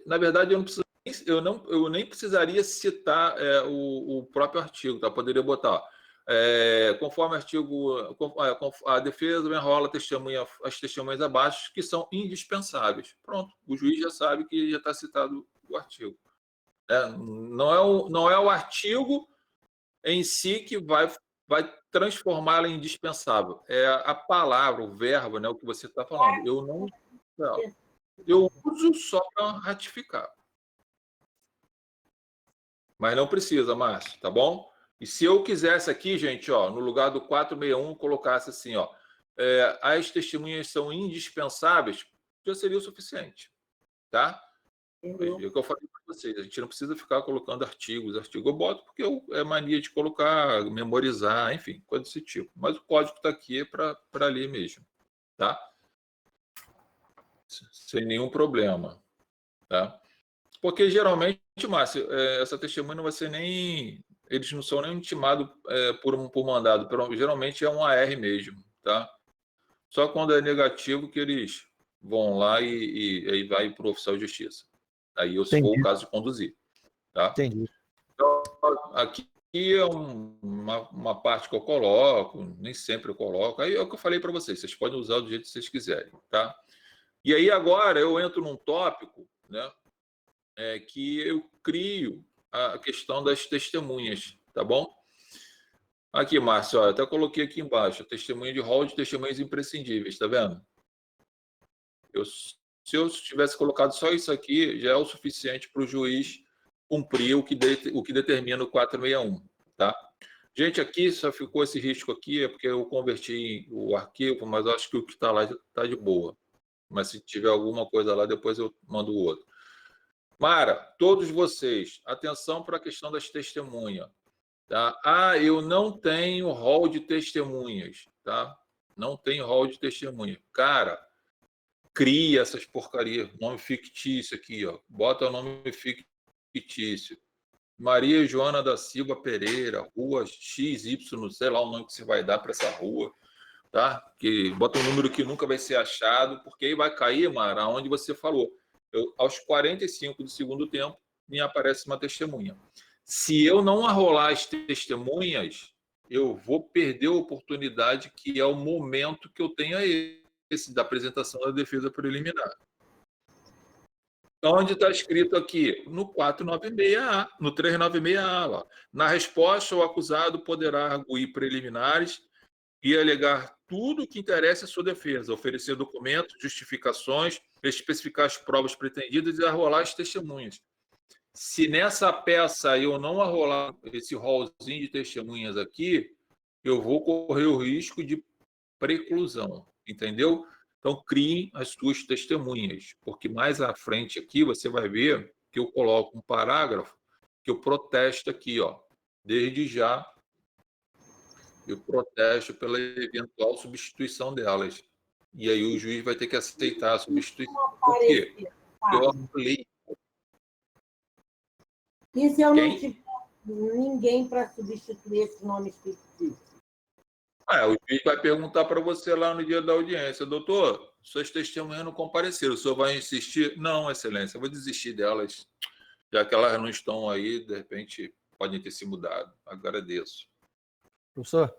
eu nem precisaria citar o próprio artigo, tá? Poderia botar conforme artigo, a defesa enrola as testemunhas abaixo, que são indispensáveis. Pronto, o juiz já sabe que já está citado o artigo. Não é o artigo em si que vai transformá-la em indispensável. É a palavra, o verbo, né, o que você está falando. Eu uso só para ratificar. Mas não precisa, Márcio, tá bom? E se eu quisesse aqui, gente, ó, no lugar do 461, colocasse assim, ó, as testemunhas são indispensáveis, já seria o suficiente, tá? É o que eu falei para vocês, a gente não precisa ficar colocando artigos eu boto porque é mania de colocar, memorizar, enfim, coisa desse tipo. Mas o código está aqui para ler mesmo, tá? Sem nenhum problema, tá? Porque geralmente, Márcio, essa testemunha não vai ser nem... Eles não são nem intimados por mandado. Geralmente é um AR mesmo, tá? Só quando é negativo que eles vão lá e aí vai para o oficial de justiça. Aí, se for o caso de conduzir, tá? Entendi. Então, aqui é uma parte que eu coloco, nem sempre eu coloco. Aí é o que eu falei para vocês. Vocês podem usar do jeito que vocês quiserem, tá? E aí agora eu entro num tópico, né? Que eu crio a questão das testemunhas, tá bom? Aqui, Márcio, eu até coloquei aqui embaixo, testemunha de rol de testemunhas imprescindíveis, tá vendo? Se eu tivesse colocado só isso aqui, já é o suficiente para o juiz cumprir o que determina o 461, tá? Gente, aqui só ficou esse risco aqui, é porque eu converti o arquivo, mas eu acho que o que está lá está de boa. Mas se tiver alguma coisa lá, depois eu mando o outro. Mara, todos vocês, atenção para a questão das testemunhas. Tá? Eu não tenho rol de testemunhas, tá? Não tenho rol de testemunha. Cara, cria essas porcarias, nome fictício aqui, ó. Bota o nome fictício. Maria Joana da Silva Pereira, rua XY, sei lá o nome que você vai dar para essa rua, tá? Que bota um número que nunca vai ser achado, porque aí vai cair, Mara, onde você falou. Aos 45 do segundo tempo, me aparece uma testemunha. Se eu não arrolar as testemunhas, eu vou perder a oportunidade, que é o momento que eu tenho esse da apresentação da defesa preliminar. Onde está escrito aqui? No 496A, no 396A. Lá. Na resposta, o acusado poderá arguir preliminares e alegar tudo o que interessa à sua defesa, oferecer documentos, justificações, especificar as provas pretendidas e arrolar as testemunhas. Se nessa peça eu não arrolar esse rolzinho de testemunhas aqui, eu vou correr o risco de preclusão, entendeu? Então, criem as suas testemunhas, porque mais à frente aqui você vai ver que eu coloco um parágrafo que eu protesto aqui, ó. Desde já, eu protesto pela eventual substituição delas. E aí o juiz vai ter que aceitar a substituição. Por quê? Eu arrolei. E se eu não tiver ninguém para substituir esses nomes fictícios? O juiz vai perguntar para você lá no dia da audiência, doutor, suas testemunhas não compareceram, o senhor vai insistir? Não, excelência, eu vou desistir delas, já que elas não estão aí, de repente podem ter se mudado. Agradeço. Professor,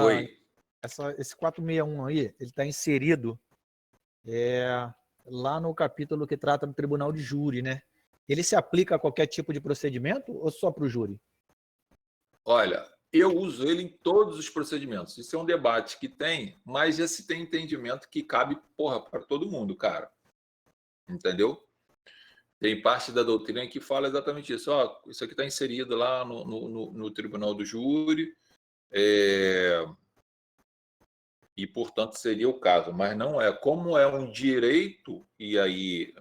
Oi. Esse 461 aí, ele está inserido lá no capítulo que trata do tribunal de júri, né? Ele se aplica a qualquer tipo de procedimento ou só para o júri? Olha, eu uso ele em todos os procedimentos. Isso é um debate que tem, mas já se tem entendimento que cabe, para todo mundo, cara. Entendeu? Tem parte da doutrina que fala exatamente isso. Isso aqui está inserido lá no tribunal do júri, e, portanto, seria o caso. Mas não é. Como é um direito, e aí,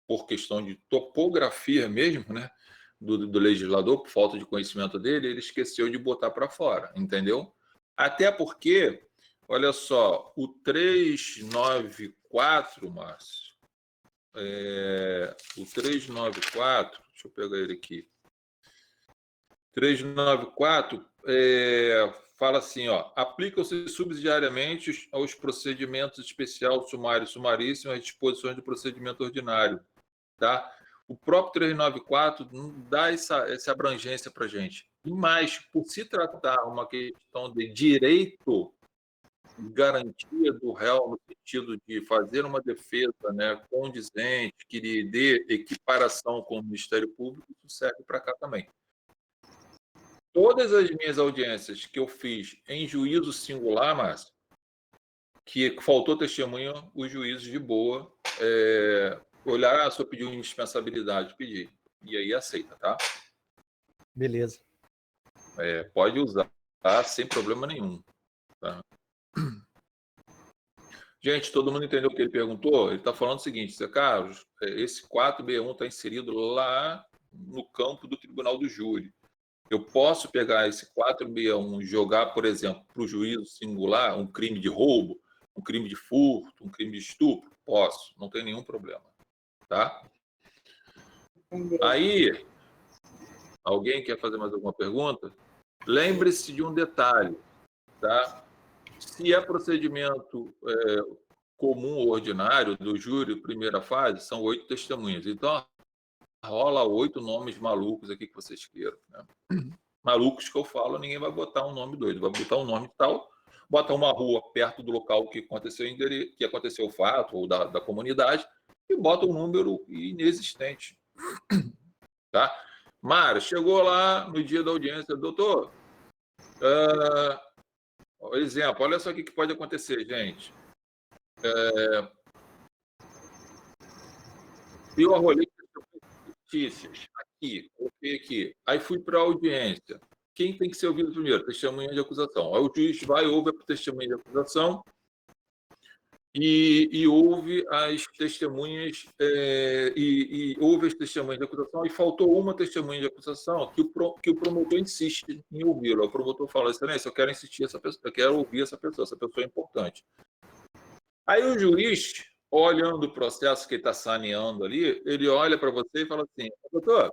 por questão de topografia mesmo, né? Do legislador, por falta de conhecimento dele, ele esqueceu de botar para fora, entendeu? Até porque, olha só, o 394, Márcio, o 394, deixa eu pegar ele aqui, 394 fala assim, aplicam-se subsidiariamente aos procedimentos especial, sumário e sumaríssimo as disposições do procedimento ordinário, tá? O próprio 394 não dá essa abrangência para a gente. E mais, por se tratar uma questão de direito, garantia do réu, no sentido de fazer uma defesa, né, condizente, que lhe dê equiparação com o Ministério Público, isso serve para cá também. Todas as minhas audiências que eu fiz em juízo singular, Márcio, que faltou testemunha, os juízes de boa olhar, só pediu indispensabilidade, pedir. E aí aceita, tá? Beleza. Pode usar, sem problema nenhum. Tá? Gente, todo mundo entendeu o que ele perguntou? Ele está falando o seguinte, Zé Carlos, esse 4B1 está inserido lá no campo do Tribunal do Júri. Eu posso pegar esse 4B1 e jogar, por exemplo, para o juízo singular, um crime de roubo, um crime de furto, um crime de estupro? Posso, não tem nenhum problema. Tá? Aí, alguém quer fazer mais alguma pergunta? Lembre-se de um detalhe, tá? Se é procedimento comum ou ordinário do júri, primeira fase, são 8 testemunhas. Então, rola 8 nomes malucos aqui que vocês queiram. Né? Malucos que eu falo, ninguém vai botar um nome doido, vai botar um nome tal, bota uma rua perto do local que aconteceu o fato ou da comunidade e bota um número inexistente. Tá? Mara, chegou lá no dia da audiência, doutor, exemplo, olha só o que pode acontecer, gente. Eu arrolei notícias aqui, coloquei aqui, aí fui para a audiência. Quem tem que ser ouvido primeiro? Testemunha de acusação. Aí o juiz vai, ouve a testemunha de acusação e ouve as testemunhas ouve as testemunhas de acusação e faltou uma testemunha de acusação que o promotor insiste em ouvir. O promotor fala, excelência, eu quero insistir essa pessoa, eu quero ouvir essa pessoa é importante. Aí o juiz, olhando o processo que ele está saneando ali, ele olha para você e fala assim, doutor,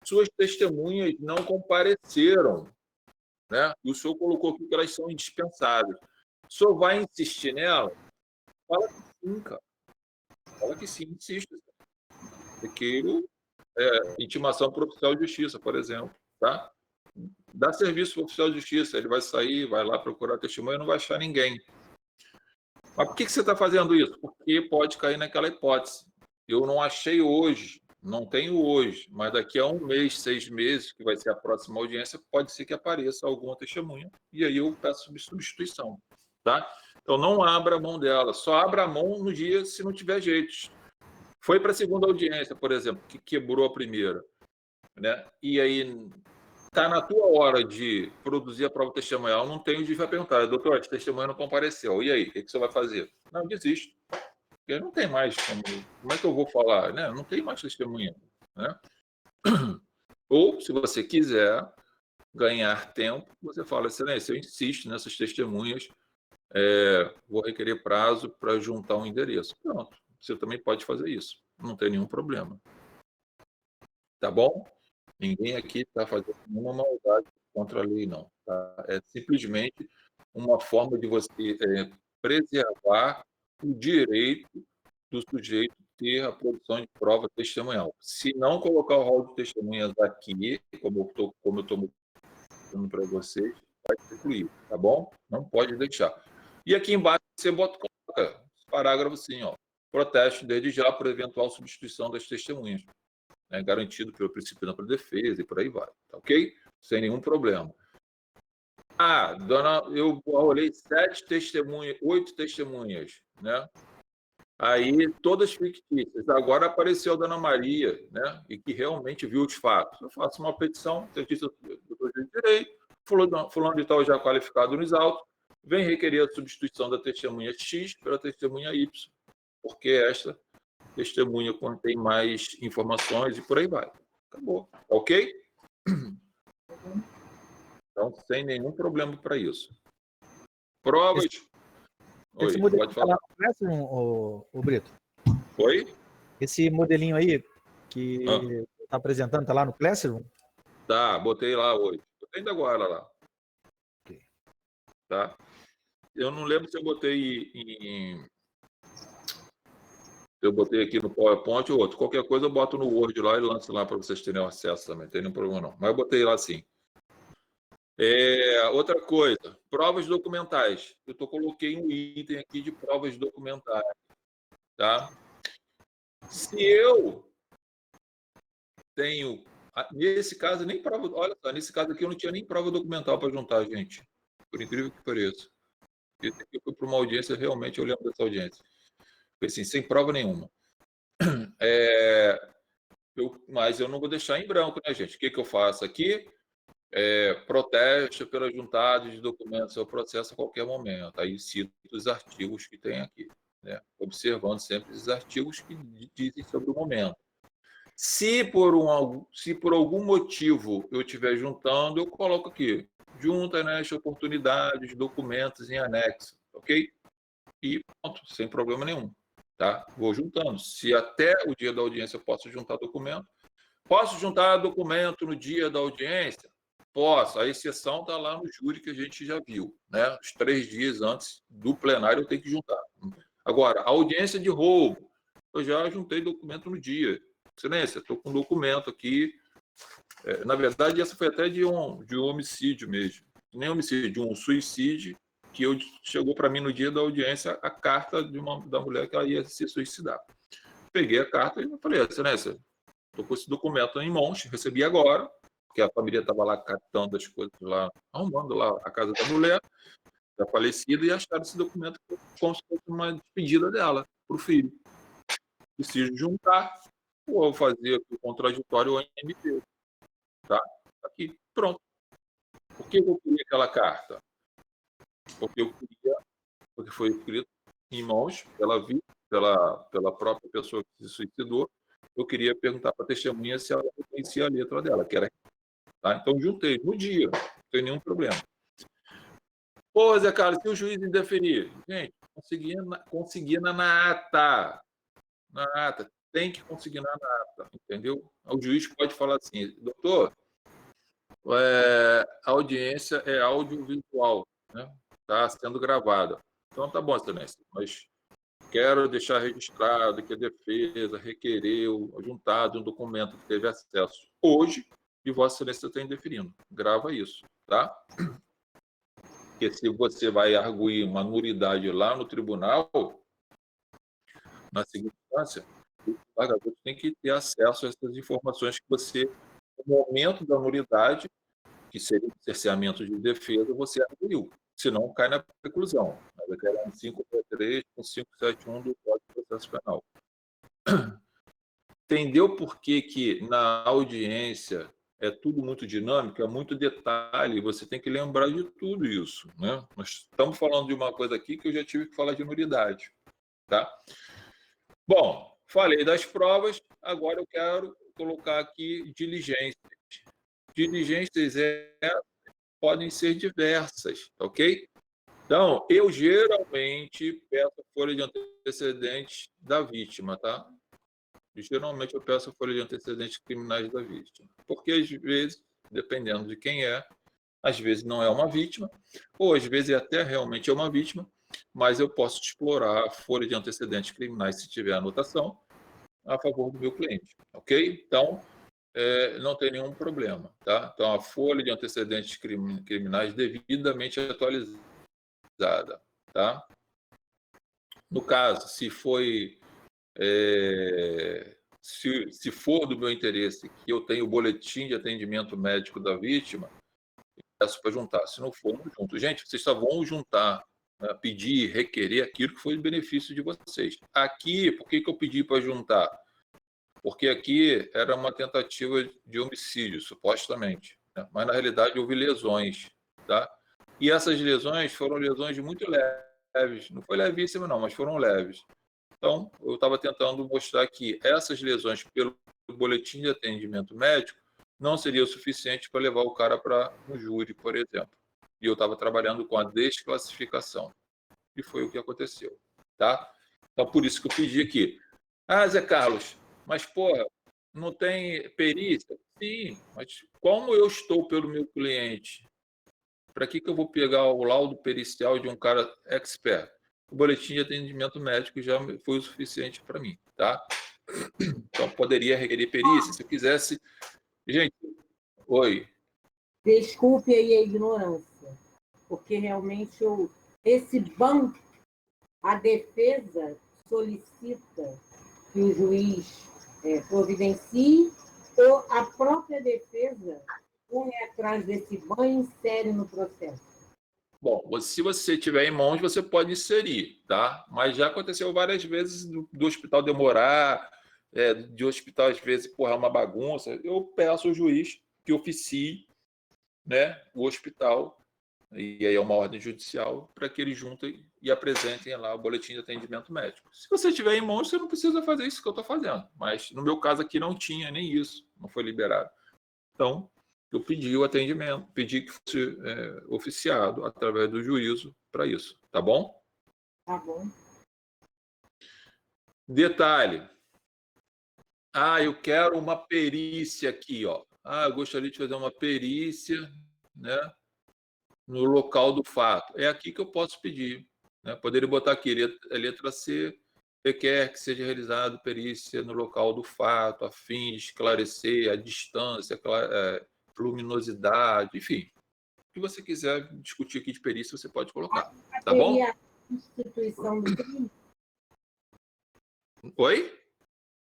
suas testemunhas não compareceram, né? E o senhor colocou aqui que elas são indispensáveis. O senhor vai insistir nela? Fala que sim, cara. Fala que sim, insista. Requeiro intimação para o oficial de justiça, por exemplo. Tá? Dá serviço para o oficial de justiça, ele vai sair, vai lá procurar testemunha e não vai achar ninguém. Mas por que você está fazendo isso? Porque pode cair naquela hipótese. Eu não achei hoje, não tenho hoje, mas daqui a 1 mês, 6 meses, que vai ser a próxima audiência, pode ser que apareça alguma testemunha e aí eu peço substituição. Tá? Então, não abra a mão dela, só abra a mão no dia se não tiver jeito. Foi para a segunda audiência, por exemplo, que quebrou a primeira. Né? E aí, está na tua hora de produzir a prova testemunhal, não tem o juiz vai perguntar, doutor, a testemunha não compareceu, e aí, o que você vai fazer? Não, desiste. Porque não tem mais como é que eu vou falar? Né? Não tem mais testemunha. Né? Ou, se você quiser ganhar tempo, você fala, excelência, eu insisto nessas testemunhas, vou requerer prazo para juntar um endereço. Pronto, você também pode fazer isso, não tem nenhum problema. Tá bom? Ninguém aqui está fazendo nenhuma maldade contra a lei, não. Tá? É simplesmente uma forma de você preservar o direito do sujeito ter a produção de prova testemunhal. Se não colocar o rol de testemunhas aqui, como eu estou mostrando para vocês, vai excluir, tá bom? Não pode deixar. E aqui embaixo você coloca esse parágrafo assim, ó, protesto desde já por eventual substituição das testemunhas, né, garantido pelo princípio da ampla defesa e por aí vai, tá ok? Sem nenhum problema. Eu olhei 7 testemunhas, 8 testemunhas, né? Aí, todas fictícias. Agora apareceu a Dona Maria, né? E que realmente viu os fatos. Eu faço uma petição, cientista do direito, fulano de tal já qualificado nos autos, vem requerer a substituição da testemunha X pela testemunha Y, porque esta testemunha contém mais informações e por aí vai. Acabou. Ok? Então, sem nenhum problema para isso. Provas. Esse Oi, modelinho pode falar. O Brito? Oi? Esse modelinho aí que está apresentando, está lá no Classroom? Tá, botei lá hoje. Botei ainda agora lá. Okay. Tá? Eu não lembro se eu botei Eu botei aqui no PowerPoint ou outro. Qualquer coisa eu boto no Word lá e lanço lá para vocês terem acesso também. Não tem nenhum problema não. Mas eu botei lá sim. Outra coisa, provas documentais. Coloquei um item aqui de provas documentais. Tá? Se eu tenho... Nesse caso, nem prova... Olha só, nesse caso aqui eu não tinha nem prova documental para juntar, gente. Por incrível que pareça. Eu fui para uma audiência, realmente eu lembro dessa audiência. Foi assim, sem prova nenhuma. Mas eu não vou deixar em branco, né, gente? O que eu faço aqui? Protesto pela juntada de documentos ao processo a qualquer momento. Aí cito os artigos que tem aqui, né? Observando sempre os artigos que dizem sobre o momento. Se por algum motivo eu estiver juntando, eu coloco aqui, junta nesta oportunidade, documentos em anexo, ok? E pronto, sem problema nenhum. Tá? Vou juntando. Se até o dia da audiência eu posso juntar documento, posso juntar documento no dia da audiência? Posso. A exceção está lá no júri que a gente já viu, né? Os 3 dias antes do plenário eu tenho que juntar. Agora, a audiência de roubo, eu já juntei documento no dia. Excelência, estou com um documento aqui. Na verdade, essa foi até de um homicídio mesmo. Nem homicídio, de um suicídio, que chegou para mim no dia da audiência a carta da mulher que ela ia se suicidar. Peguei a carta e falei, excelência, estou com esse documento em mãos, recebi agora, porque a família estava lá catando as coisas lá, arrumando lá a casa da mulher, da falecida, e acharam esse documento como se fosse uma despedida dela, para o filho. Preciso juntar, ou fazer o contraditório ou MT. Tá? Aqui, pronto. Por que eu queria aquela carta? Porque foi escrito em mãos pela própria pessoa que se suicidou. Eu queria perguntar para a testemunha se ela conhecia a letra dela, que era. Tá? Então, juntei no dia, não tem nenhum problema. Pô, Zé Carlos, se o juiz indeferir, gente, conseguir na ata. Na ata. Tem que conseguir na ata, entendeu? O juiz pode falar assim, doutor, a audiência é audiovisual, né? Está sendo gravada. Então, tá bom, excelência, mas quero deixar registrado que a defesa requereu juntado um documento que teve acesso hoje e Vossa Excelência está indeferindo. Grava isso, tá? Porque se você vai arguir uma nulidade lá no tribunal, na segunda instância, o pagador tem que ter acesso a essas informações que você, no momento da nulidade, que seria o cerceamento de defesa, você arguiu. Senão, cai na preclusão. Na declaração 563 com 571 do Código de Processo Penal. Entendeu por que na audiência é tudo muito dinâmico, é muito detalhe, você tem que lembrar de tudo isso, né? Nós estamos falando de uma coisa aqui que eu já tive que falar de nulidade, tá? Bom, falei das provas, agora eu quero colocar aqui diligências. Diligências podem ser diversas, ok? Então, eu geralmente peço a folha de antecedentes da vítima, tá? Geralmente eu peço a folha de antecedentes criminais da vítima, porque às vezes, dependendo de quem é, às vezes não é uma vítima, ou às vezes até realmente é uma vítima, mas eu posso explorar a folha de antecedentes criminais, se tiver anotação, a favor do meu cliente, ok? Então, não tem nenhum problema, tá? Então, a folha de antecedentes criminais devidamente atualizada, tá? No caso, se foi... se for do meu interesse que eu tenha o boletim de atendimento médico da vítima, peço para juntar. Se não for, não junto. Gente, vocês só vão juntar, né, pedir, requerer aquilo que foi de benefício de vocês. Aqui, por que eu pedi para juntar? Porque aqui era uma tentativa de homicídio, supostamente, né? Mas na realidade houve lesões, tá? E essas lesões foram lesões muito leves. Não foi levíssima, não, mas foram leves. Então, eu estava tentando mostrar que essas lesões, pelo boletim de atendimento médico, não seria o suficiente para levar o cara para um júri, por exemplo. E eu estava trabalhando com a desclassificação. E foi o que aconteceu, tá? Então, por isso que eu pedi aqui. Ah, Zé Carlos, mas, porra, não tem perícia? Sim, mas como eu estou pelo meu cliente, para que eu vou pegar o laudo pericial de um cara expert? o boletim de atendimento médico já foi o suficiente para mim, tá? Então, poderia requerer perícia, se eu quisesse... Gente, oi. Desculpe aí a ignorância, porque realmente esse banco, a defesa solicita que o juiz providencie ou a própria defesa corre atrás desse banho e insere no processo. Bom, se você tiver em mãos, você pode inserir, tá? Mas já aconteceu várias vezes do hospital demorar, de hospital, às vezes, empurrar uma bagunça. Eu peço ao juiz que oficie, né, o hospital, e aí é uma ordem judicial, para que eles juntem e apresentem lá o boletim de atendimento médico. Se você tiver em mãos, você não precisa fazer isso que eu estou fazendo. Mas no meu caso aqui não tinha nem isso, não foi liberado. Então, eu pedi o atendimento, pedi que fosse oficiado através do juízo para isso, tá bom? Tá bom. Detalhe. Eu quero uma perícia aqui, ó. Eu gostaria de fazer uma perícia, né, no local do fato. É aqui que eu posso pedir, né? Poderia botar aqui, letra C, requer que seja realizada perícia no local do fato, a fim de esclarecer a distância, luminosidade, enfim. O que você quiser discutir aqui de perícia, você pode colocar, tá bom? Seria a constituição do crime? Oi?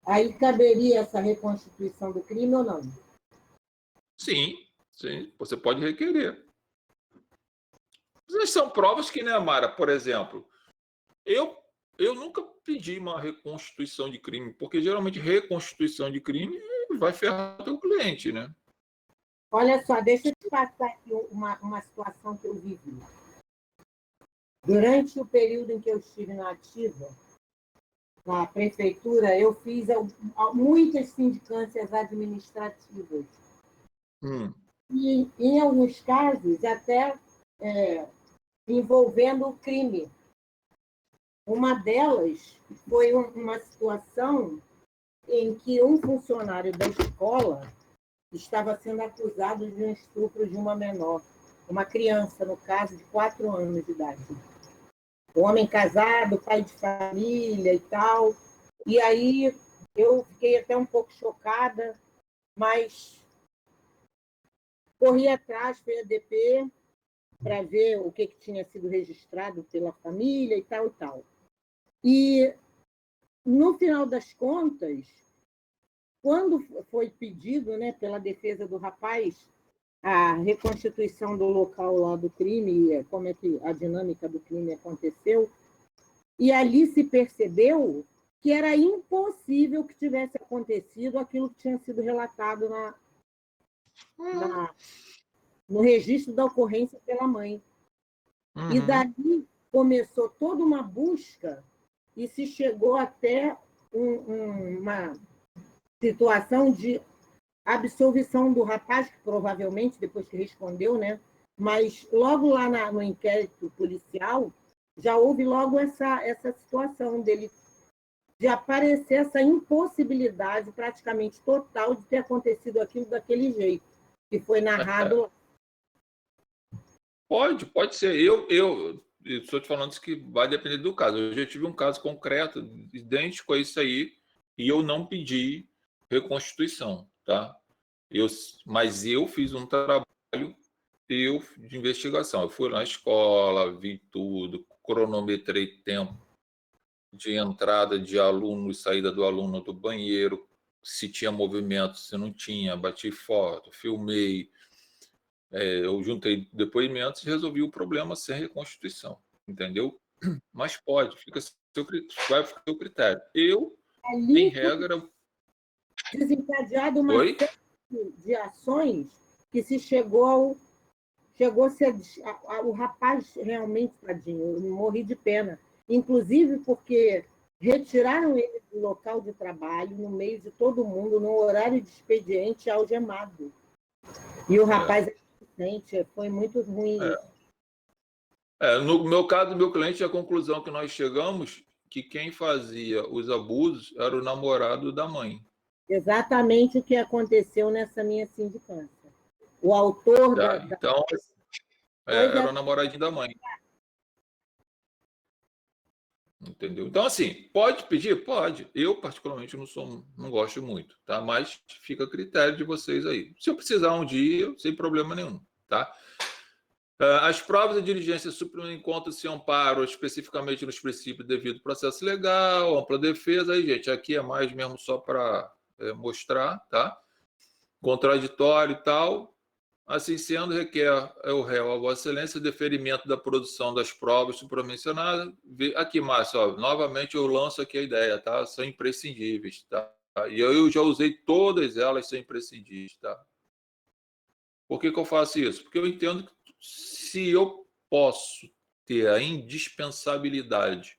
Aí caberia essa reconstituição do crime ou não? Sim, você pode requerer. Mas são provas que, né, Mara, por exemplo, eu nunca pedi uma reconstituição de crime, porque geralmente reconstituição de crime vai ferrar o teu cliente, né? Olha só, deixa eu te passar aqui uma situação que eu vivi. Durante o período em que eu estive na ativa, na prefeitura, eu fiz muitas sindicâncias administrativas. E, em alguns casos, até envolvendo o crime. Uma delas foi uma situação em que um funcionário da escola estava sendo acusado de um estupro de uma menor, uma criança, no caso, de 4 anos de idade. Um homem casado, pai de família e tal. E aí eu fiquei até um pouco chocada, mas corri atrás, fui a DP, para ver o que tinha sido registrado pela família e tal e tal. E, no final das contas, quando foi pedido, né, pela defesa do rapaz a reconstituição do local lá do crime, como é que a dinâmica do crime aconteceu, e ali se percebeu que era impossível que tivesse acontecido aquilo que tinha sido relatado no registro da ocorrência pela mãe. E daí começou toda uma busca e se chegou até uma situação de absolvição do rapaz, que provavelmente, depois que respondeu, né? Mas logo lá no inquérito policial, já houve logo essa situação dele, de aparecer essa impossibilidade praticamente total de ter acontecido aquilo daquele jeito, que foi narrado. Pode ser. Eu estou te falando isso que vai depender do caso. Eu já tive um caso concreto, idêntico a isso aí, e eu não pedi reconstituição, tá? Mas eu fiz um trabalho de investigação. Eu fui na escola, vi tudo, cronometrei tempo de entrada de aluno e saída do aluno do banheiro, se tinha movimento, se não tinha, bati foto, filmei. Eu juntei depoimentos e resolvi o problema sem reconstituição, entendeu? Mas vai ficar a seu critério. Eu, em regra... Desencadeado uma série de ações que se chegou a ser... O rapaz realmente, tadinho, eu morri de pena. Inclusive porque retiraram ele do local de trabalho, no meio de todo mundo, no horário de expediente, algemado. E o rapaz foi muito ruim. No meu caso, meu cliente, a conclusão que nós chegamos que quem fazia os abusos era o namorado da mãe. Exatamente o que aconteceu nessa minha sindicância. O autor Então, era o namoradinho da mãe. Entendeu? Então, assim, pode pedir? Pode. Eu, particularmente, não gosto muito, tá? Mas fica a critério de vocês aí. Se eu precisar um dia, sem problema nenhum, tá? As provas de diligência supram encontram-se amparo especificamente nos princípios devido processo legal, ampla defesa. Aí, gente, aqui é mais mesmo só para mostrar, tá? Contraditório e tal. Assim sendo, requer o réu, a Vossa Excelência, o deferimento da produção das provas supramencionadas. Aqui, Márcio, ó, novamente eu lanço aqui a ideia, tá? São imprescindíveis, tá? E eu já usei todas elas, são imprescindíveis, tá? Por que eu faço isso? Porque eu entendo que se eu posso ter a indispensabilidade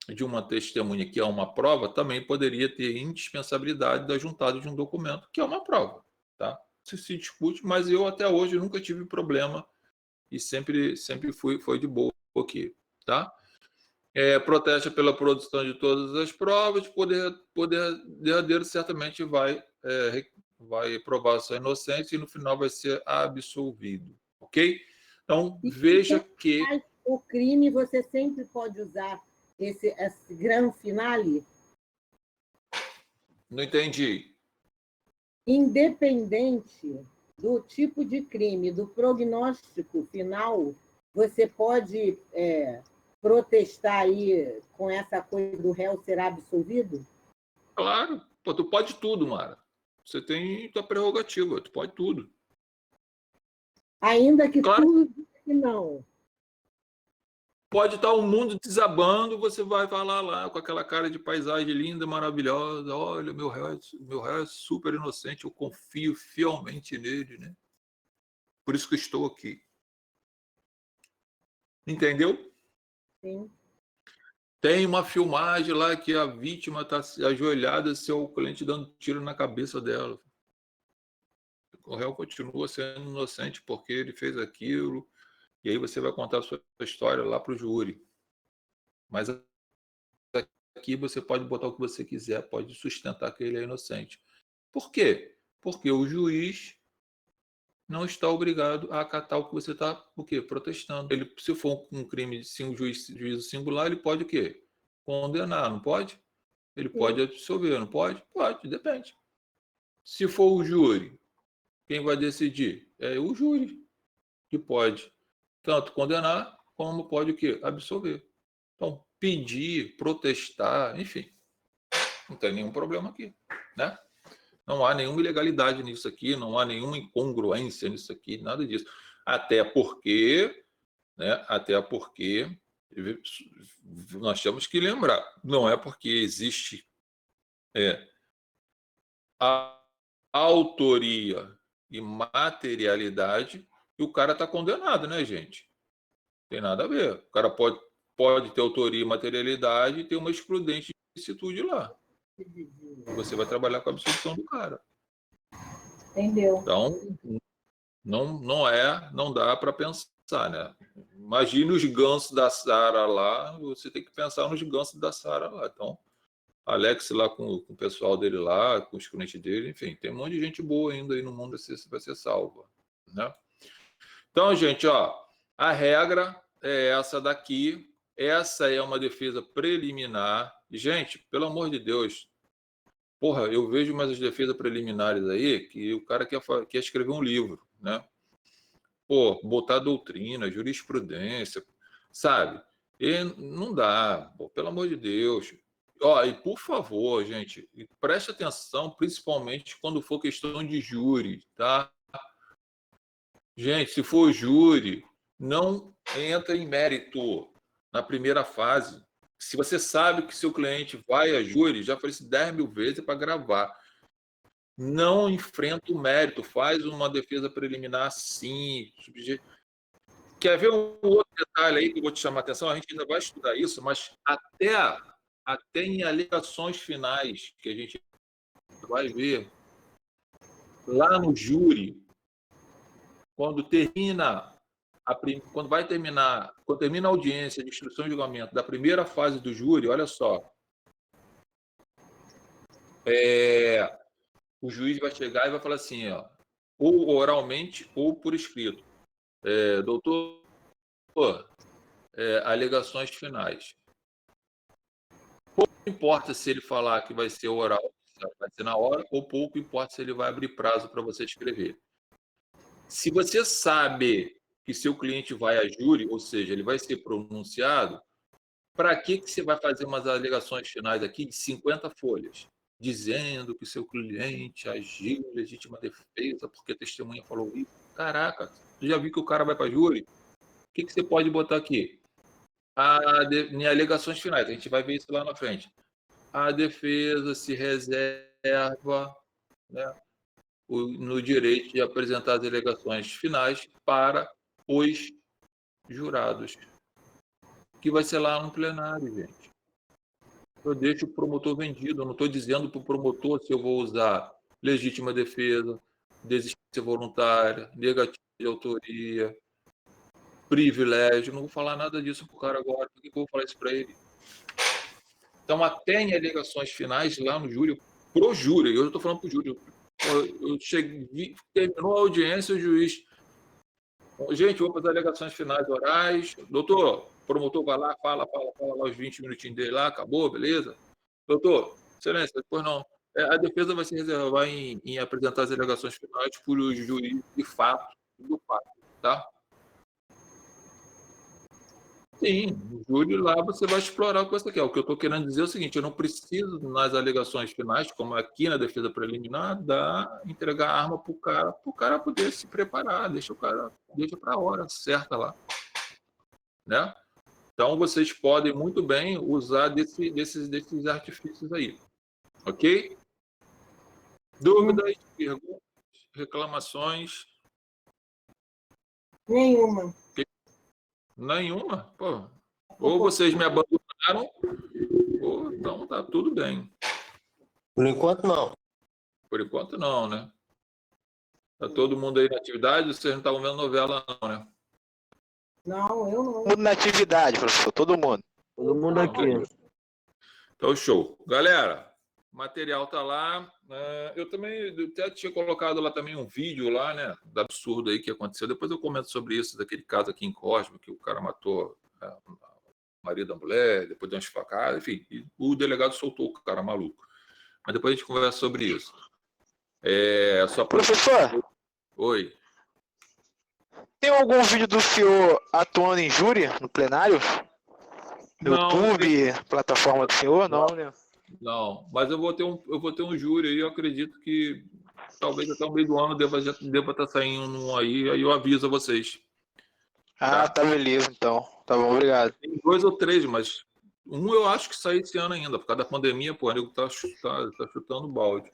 de uma testemunha, que é uma prova, também poderia ter indispensabilidade da juntada de um documento, que é uma prova, tá? Se discute, mas eu até hoje nunca tive problema e sempre foi de boa aqui, tá? Protesta pela produção de todas as provas, poder derradeiro certamente vai provar sua inocência e no final vai ser absolvido, ok? Então, veja que... O crime, você sempre pode usar esse gran finale? Não entendi. Independente do tipo de crime, do prognóstico final, você pode protestar aí com essa coisa do réu ser absolvido? Claro. Pô, tu pode tudo, Mara. Você tem tua prerrogativa, tu pode tudo. Ainda que claro. Tudo que não. Pode estar o mundo desabando, você vai falar lá com aquela cara de paisagem linda, maravilhosa. Olha, meu réu é super inocente, eu confio fielmente nele, né? Por isso que estou aqui. Entendeu? Sim. Tem uma filmagem lá que a vítima está ajoelhada, seu cliente dando tiro na cabeça dela. O réu continua sendo inocente porque ele fez aquilo. E aí você vai contar a sua história lá para o júri. Mas aqui você pode botar o que você quiser, pode sustentar que ele é inocente. Por quê? Porque o juiz não está obrigado a acatar o que você está protestando. Ele, se for um crime de juízo singular, ele pode o quê? Condenar, não pode? Ele pode absolver, não pode? Pode, depende. Se for o júri, quem vai decidir? É o júri, que pode tanto condenar, como pode o quê? Absolver. Então, pedir, protestar, enfim, não tem nenhum problema aqui, né? Não há nenhuma ilegalidade nisso aqui, não há nenhuma incongruência nisso aqui, nada disso. Até porque nós temos que lembrar, não é porque existe a autoria e materialidade que o cara está condenado, né, gente? Tem nada a ver. O cara pode ter autoria e materialidade e ter uma excludente de licitude lá. E você vai trabalhar com a absolução do cara. Entendeu? Então, não dá para pensar, né? Imagine os gansos da Sara lá, você tem que pensar nos gansos da Sara lá. Então, Alex lá com o pessoal dele lá, com os clientes dele, enfim, tem um monte de gente boa ainda aí no mundo que vai ser salva, né? Então, gente, ó, a regra é essa daqui. Essa é uma defesa preliminar. Gente, pelo amor de Deus, porra, eu vejo umas defesas preliminares aí que o cara quer escrever um livro, né? Pô, botar doutrina, jurisprudência, sabe? E não dá, pô, pelo amor de Deus. Ó, e por favor, gente, preste atenção, principalmente quando for questão de júri, tá? Gente, se for júri, não entra em mérito na primeira fase. Se você sabe que seu cliente vai a júri, já falei isso 10 mil vezes para gravar. Não enfrenta o mérito, faz uma defesa preliminar sim. Quer ver um outro detalhe aí que eu vou te chamar a atenção? A gente ainda vai estudar isso, mas até em alegações finais que a gente vai ver lá no júri, quando termina quando termina a audiência de instrução e julgamento da primeira fase do júri, olha só, o juiz vai chegar e vai falar assim, ó, ou oralmente ou por escrito, doutor, alegações finais. importa se ele falar que vai ser oral, vai ser na hora, ou pouco importa se ele vai abrir prazo para você escrever. Se você sabe que seu cliente vai a júri, ou seja, ele vai ser pronunciado, para que você vai fazer umas alegações finais aqui de 50 folhas, dizendo que seu cliente agiu em legítima defesa porque a testemunha falou isso? Caraca, você já viu que o cara vai para júri? O que você pode botar aqui? Em alegações finais, a gente vai ver isso lá na frente. A defesa se reserva, né, no direito de apresentar as alegações finais para os jurados, que vai ser lá no plenário, gente. Eu deixo o promotor vendido, eu não estou dizendo para o promotor se eu vou usar legítima defesa, desistência voluntária, negativa de autoria, privilégio, não vou falar nada disso para o cara agora, por que eu vou falar isso para ele? Então, até em alegações finais lá no júri, pro júri, eu estou falando pro júri, eu cheguei, terminou a audiência, o juiz, gente, vou fazer alegações finais orais, doutor, o promotor vai lá, fala lá os 20 minutinhos dele lá, acabou, beleza? Doutor, excelência, depois não. A defesa vai se reservar em apresentar as alegações finais por o juiz de fato, do fato, tá? Sim, no júri lá você vai explorar o que você quer. O que eu estou querendo dizer é o seguinte: eu não preciso, nas alegações finais, como aqui na defesa preliminar, entregar a arma para o cara poder se preparar, deixa para a hora certa lá. Né? Então, vocês podem muito bem usar desses artifícios aí. Ok? Dúvidas, perguntas, reclamações? Nenhuma. Nenhuma? Pô, ou vocês me abandonaram, ou então tá tudo bem. Por enquanto, não. Por enquanto, não, né? Tá todo mundo aí na atividade? Vocês não estavam vendo novela, não, né? Não, eu não. Todo mundo na atividade, professor, todo mundo. Todo mundo aqui. Então, show. Galera, o material tá lá. Eu até tinha colocado lá também um vídeo lá, né? Do absurdo aí que aconteceu. Depois eu comento sobre isso, daquele caso aqui em Cosmo, que o cara matou o marido da mulher, depois deu umas facadas, enfim. E o delegado soltou o cara maluco. Mas depois a gente conversa sobre isso. Professor, Oi. tem algum vídeo do senhor atuando em júri no plenário? YouTube, plataforma do senhor? Não, né? Não, mas eu vou ter um júri aí, eu acredito que talvez até o meio do ano deva estar saindo um aí eu aviso a vocês. Ah, tá beleza, então. Tá bom, obrigado. Tem 2 ou 3, mas um eu acho que sai esse ano ainda, por causa da pandemia, pô, o nego tá chutando balde.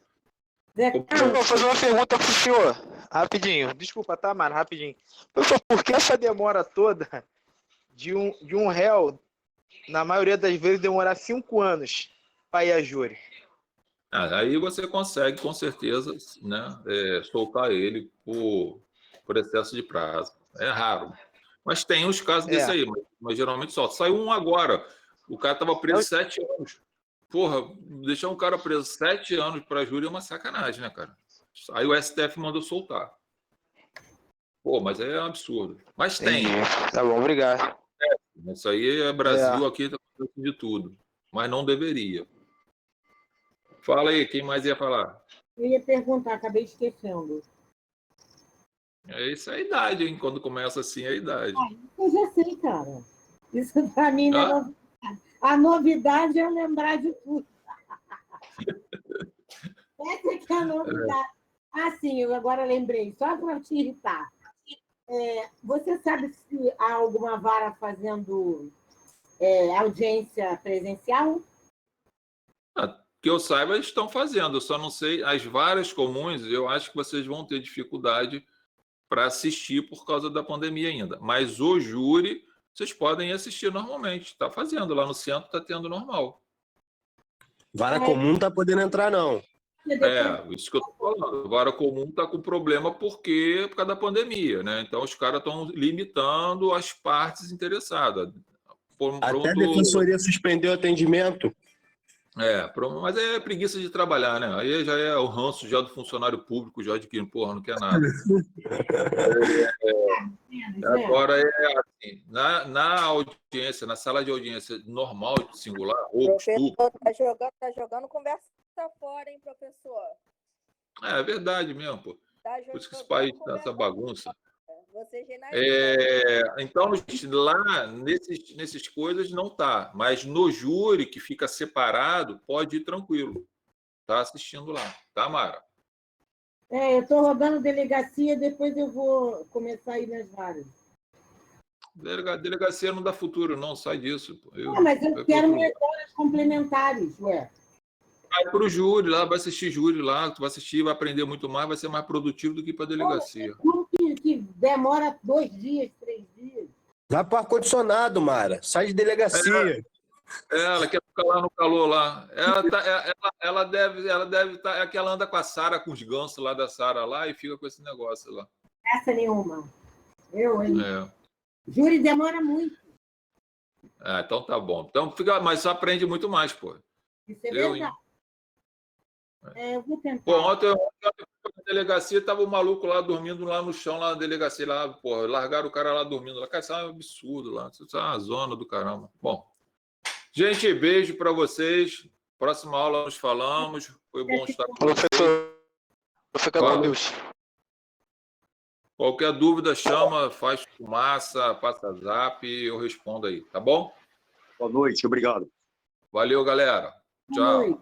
Eu vou fazer uma pergunta pro senhor, rapidinho. Desculpa, tá, mano, rapidinho. Professor, por que essa demora toda de um réu, na maioria das vezes, demorar 5 anos para ir a júri? Aí você consegue, com certeza, né, soltar ele por excesso de prazo. É raro. Mas tem uns casos desse aí, mas geralmente solta. Saiu um agora. O cara estava preso 7 anos. Porra, deixar um cara preso 7 anos para júri é uma sacanagem, né, cara? Aí o STF mandou soltar. Pô, mas é um absurdo. Mas tem. Tá bom, obrigado. Isso aí é Brasil, aqui tá acontecendo de tudo. Mas não deveria. Fala aí, quem mais ia falar? Eu ia perguntar, acabei esquecendo. Isso é a idade, hein? Quando começa assim, é a idade. Eu já sei, cara. Isso para mim não é novidade. A novidade é lembrar de tudo. Essa que é a novidade. Sim, eu agora lembrei, só para te irritar. Você sabe se há alguma vara fazendo audiência presencial? Que eu saiba, eles estão fazendo. Eu só não sei. As varas comuns, eu acho que vocês vão ter dificuldade para assistir por causa da pandemia ainda. Mas o júri, vocês podem assistir normalmente. Está fazendo. Lá no centro está tendo normal. Vara comum não está podendo entrar, não. Isso que eu estou falando. Vara comum está com problema por causa da pandemia, né? Então, os caras estão limitando as partes interessadas. Até a defensoria suspendeu o atendimento. Mas é preguiça de trabalhar, né? Aí já é o ranço já do funcionário público, já de que, porra, não quer nada. Agora é assim, na audiência, na sala de audiência normal, singular, ou estupro. Professor, tá jogando conversa fora, hein, professor? É verdade mesmo, pô. Tá Por isso que esse jogando país tá conversa essa bagunça. Você Então, lá, nesses coisas, não tá. Mas no júri, que fica separado, pode ir tranquilo. Tá assistindo lá. Tá, Mara? Eu estou rodando delegacia, depois eu vou começar a ir nas varas. Delegacia não dá futuro, não. Sai disso. Pô. Mas eu quero minhas horas complementares, ué. Vai para o júri lá, vai assistir júri lá, tu vai assistir, vai aprender muito mais, vai ser mais produtivo do que para a delegacia. Como que demora 2 dias, 3 dias? Vai para o ar-condicionado, Mara. Sai de delegacia. Ela quer ficar lá no calor lá. Ela deve estar. É que ela anda com a Sara, com os gansos lá da Sara lá e fica com esse negócio lá. Essa nenhuma. Hein? Júri demora muito. Então tá bom. Então fica, mas só aprende muito mais, pô. Isso é verdade. Eu vou tentar. Pô, ontem eu fui na delegacia, tava o maluco lá dormindo lá no chão, lá na delegacia, lá, pô, largaram o cara lá dormindo lá. Cara, isso é um absurdo lá. Isso é uma zona do caramba. Bom. Gente, beijo para vocês. Próxima aula nos falamos. Foi bom estar com vocês. Professor, fica com Deus. Qualquer dúvida, chama, faz fumaça, passa zap, eu respondo aí, tá bom? Boa noite, obrigado. Valeu, galera. Tchau.